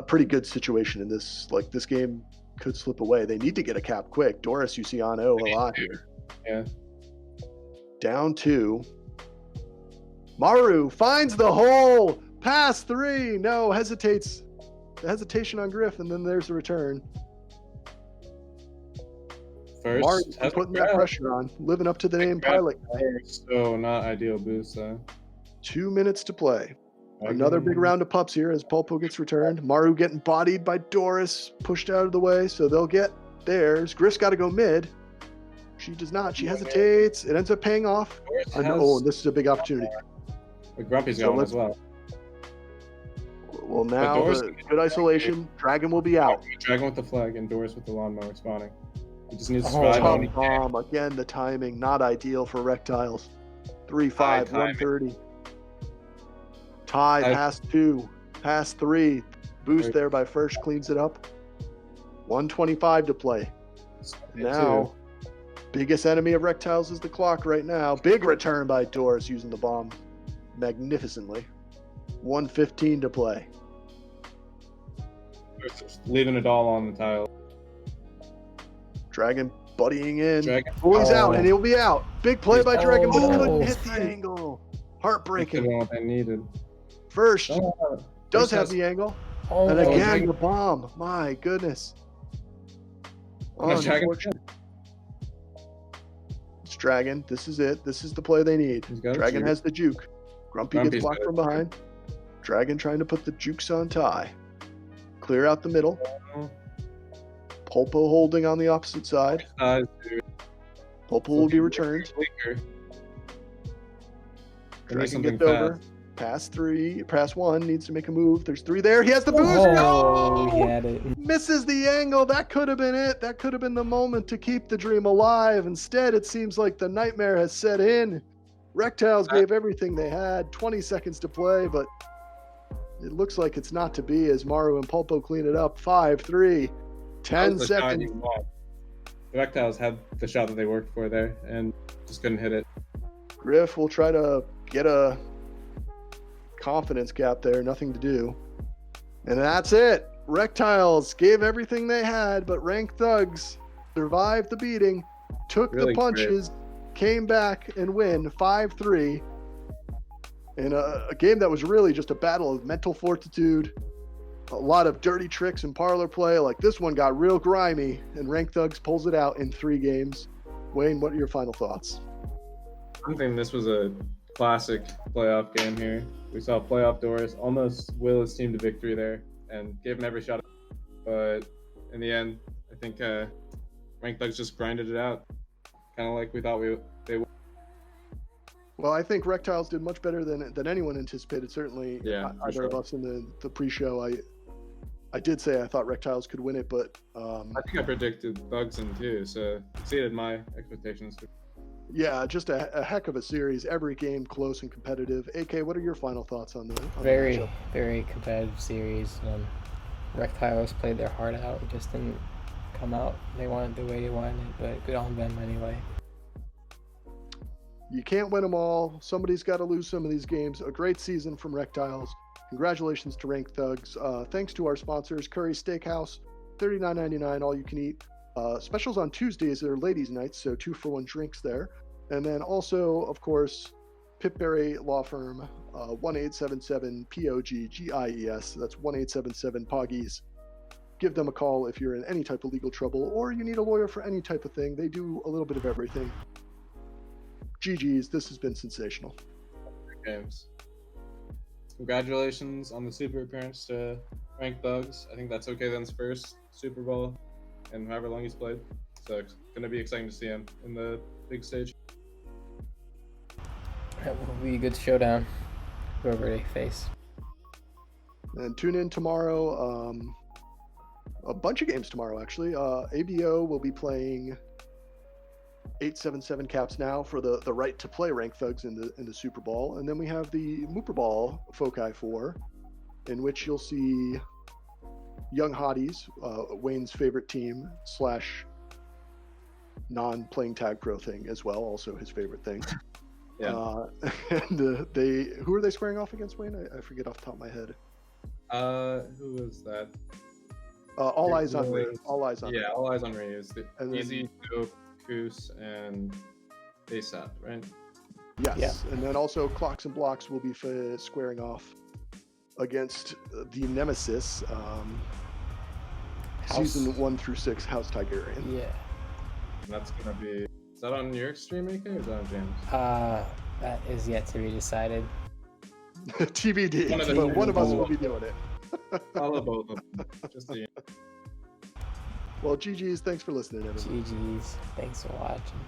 pretty good situation in this. Like, this game could slip away. They need to get a cap quick. Doris, you see on O a lot here. Yeah. Down 2. Maru finds the hole. Pass 3. No, hesitates. The hesitation on Griff, and then there's the return. First, Maru putting that pressure on, living up to the name pilot. So not ideal boost, though. 2 minutes to play. Another big round of pups here as Pulpo gets returned. Maru getting bodied by Doris, pushed out of the way, so they'll get theirs. Griff's got to go mid. She does not. She hesitates. It ends up paying off. Oh, this is a big opportunity. But Grumpy's got one as well. Well, now good isolation. Dragon will be out. Dragon with the flag and Doris with the lawnmower spawning. He just needs to Oh, survive. bomb. Again, the timing not ideal for Rektiles. 3-5, 130. Tie, pass 2, pass 3. Boost there by First, cleans it up. 125 to play. Now, biggest enemy of Rektiles is the clock right now. Big return by Doris using the bomb magnificently. 115 to play. Leaving it all on the tile. Dragon buddying in. Dragon. Oh, he's out, and he'll be out. Big play by Dragon, but couldn't hit the Oh. angle. Heartbreaking. What they needed. First, does First have has- the angle. Oh, And again, Dragon. the bomb. My goodness. No, Dragon. Unfortunate. It's Dragon. This is it. This is the play they need. He's got a Dragon juke. has the juke. Grumpy Grumpy's gets blocked got from it. behind. Dragon trying to put the jukes on tie. Clear out the middle. Pulpo holding on the opposite side. Pulpo will be returned. Dragon gets over. Pass one, needs to make a move. There's 3 there. He has the boost. Oh, he had it. Misses the angle. That could have been it. That could have been the moment to keep the dream alive. Instead, it seems like the nightmare has set in. Rektiles gave everything they had. 20 seconds to play, but it looks like it's not to be as Maru and Pulpo clean it up. 5-3. 10 seconds. The Rektiles had the shot that they worked for there and just couldn't hit it. Griff will try to get a confidence gap there. Nothing to do. And that's it. Rektiles gave everything they had, but Rank Thugs survived the beating, took Really the punches, came back and win 5-3 in a game that was really just a battle of mental fortitude, a lot of dirty tricks and parlor play. Like this one got real grimy, and Rank Thugs pulls it out in 3 games. Wayne, what are your final thoughts? I think this was a classic playoff game here. We saw playoff doors almost will his team to victory there and gave him every shot. But in the end, I think Rank Thugs just grinded it out, kind of like we thought they would. Well, I think Rektiles did much better than anyone anticipated. Certainly, either of us in the pre-show. I did say I thought Rektiles could win it, but I think I predicted Thugs in too, so exceeded my expectations. Yeah, just a heck of a series. Every game close and competitive. AK, what are your final thoughts on the Very, very competitive series. Rektiles played their heart out. It just didn't come out they wanted the way they wanted it, but good on them anyway. You can't win them all. Somebody's got to lose some of these games. A great season from Rektiles. Congratulations to Rank Thugs. Thanks to our sponsors, Curry Steakhouse, $39.99, all you can eat. Specials on Tuesdays are ladies' nights, so 2-for-1 drinks there. And then also, of course, Pipberry Law Firm, 1877 POGGIES. That's 1877 Poggies. Give them a call if you're in any type of legal trouble or you need a lawyer for any type of thing. They do a little bit of everything. GG's, this has been sensational. Games. Congratulations on the super appearance to Rank Thugs. I think that's OK then's first Super Bowl and however long he's played. So it's going to be exciting to see him in the big stage. That will be a good showdown, whoever they face. And tune in tomorrow. A bunch of games tomorrow, actually. ABO will be playing 877 Caps Now for the right to play Rank Thugs in the Super Bowl. And then we have the Mooper Ball Foci 4, in which you'll see Young Hotties, Wayne's favorite team / non-playing tag pro thing as well, also his favorite thing. Yeah. And who are they squaring off against, Wayne? I forget off the top of my head. Who was that? All Eyes on Ray. All Eyes on Ray. Yeah, All Eyes on Ray is the And Easy, Dope, Goose, and ASAP, right? Yes, Yeah. And then also Clocks and Blocks will be squaring off against the Nemesis, season 1 through 6, House Tigerian. Yeah. And that's gonna be. Is that on your stream, AK, or is that on James? That is yet to be decided. TBD, One of the but two one of us will. will be doing it. Follow both of them. Just so you know. Well, GG's, thanks for listening, everyone. GG's. Thanks for watching.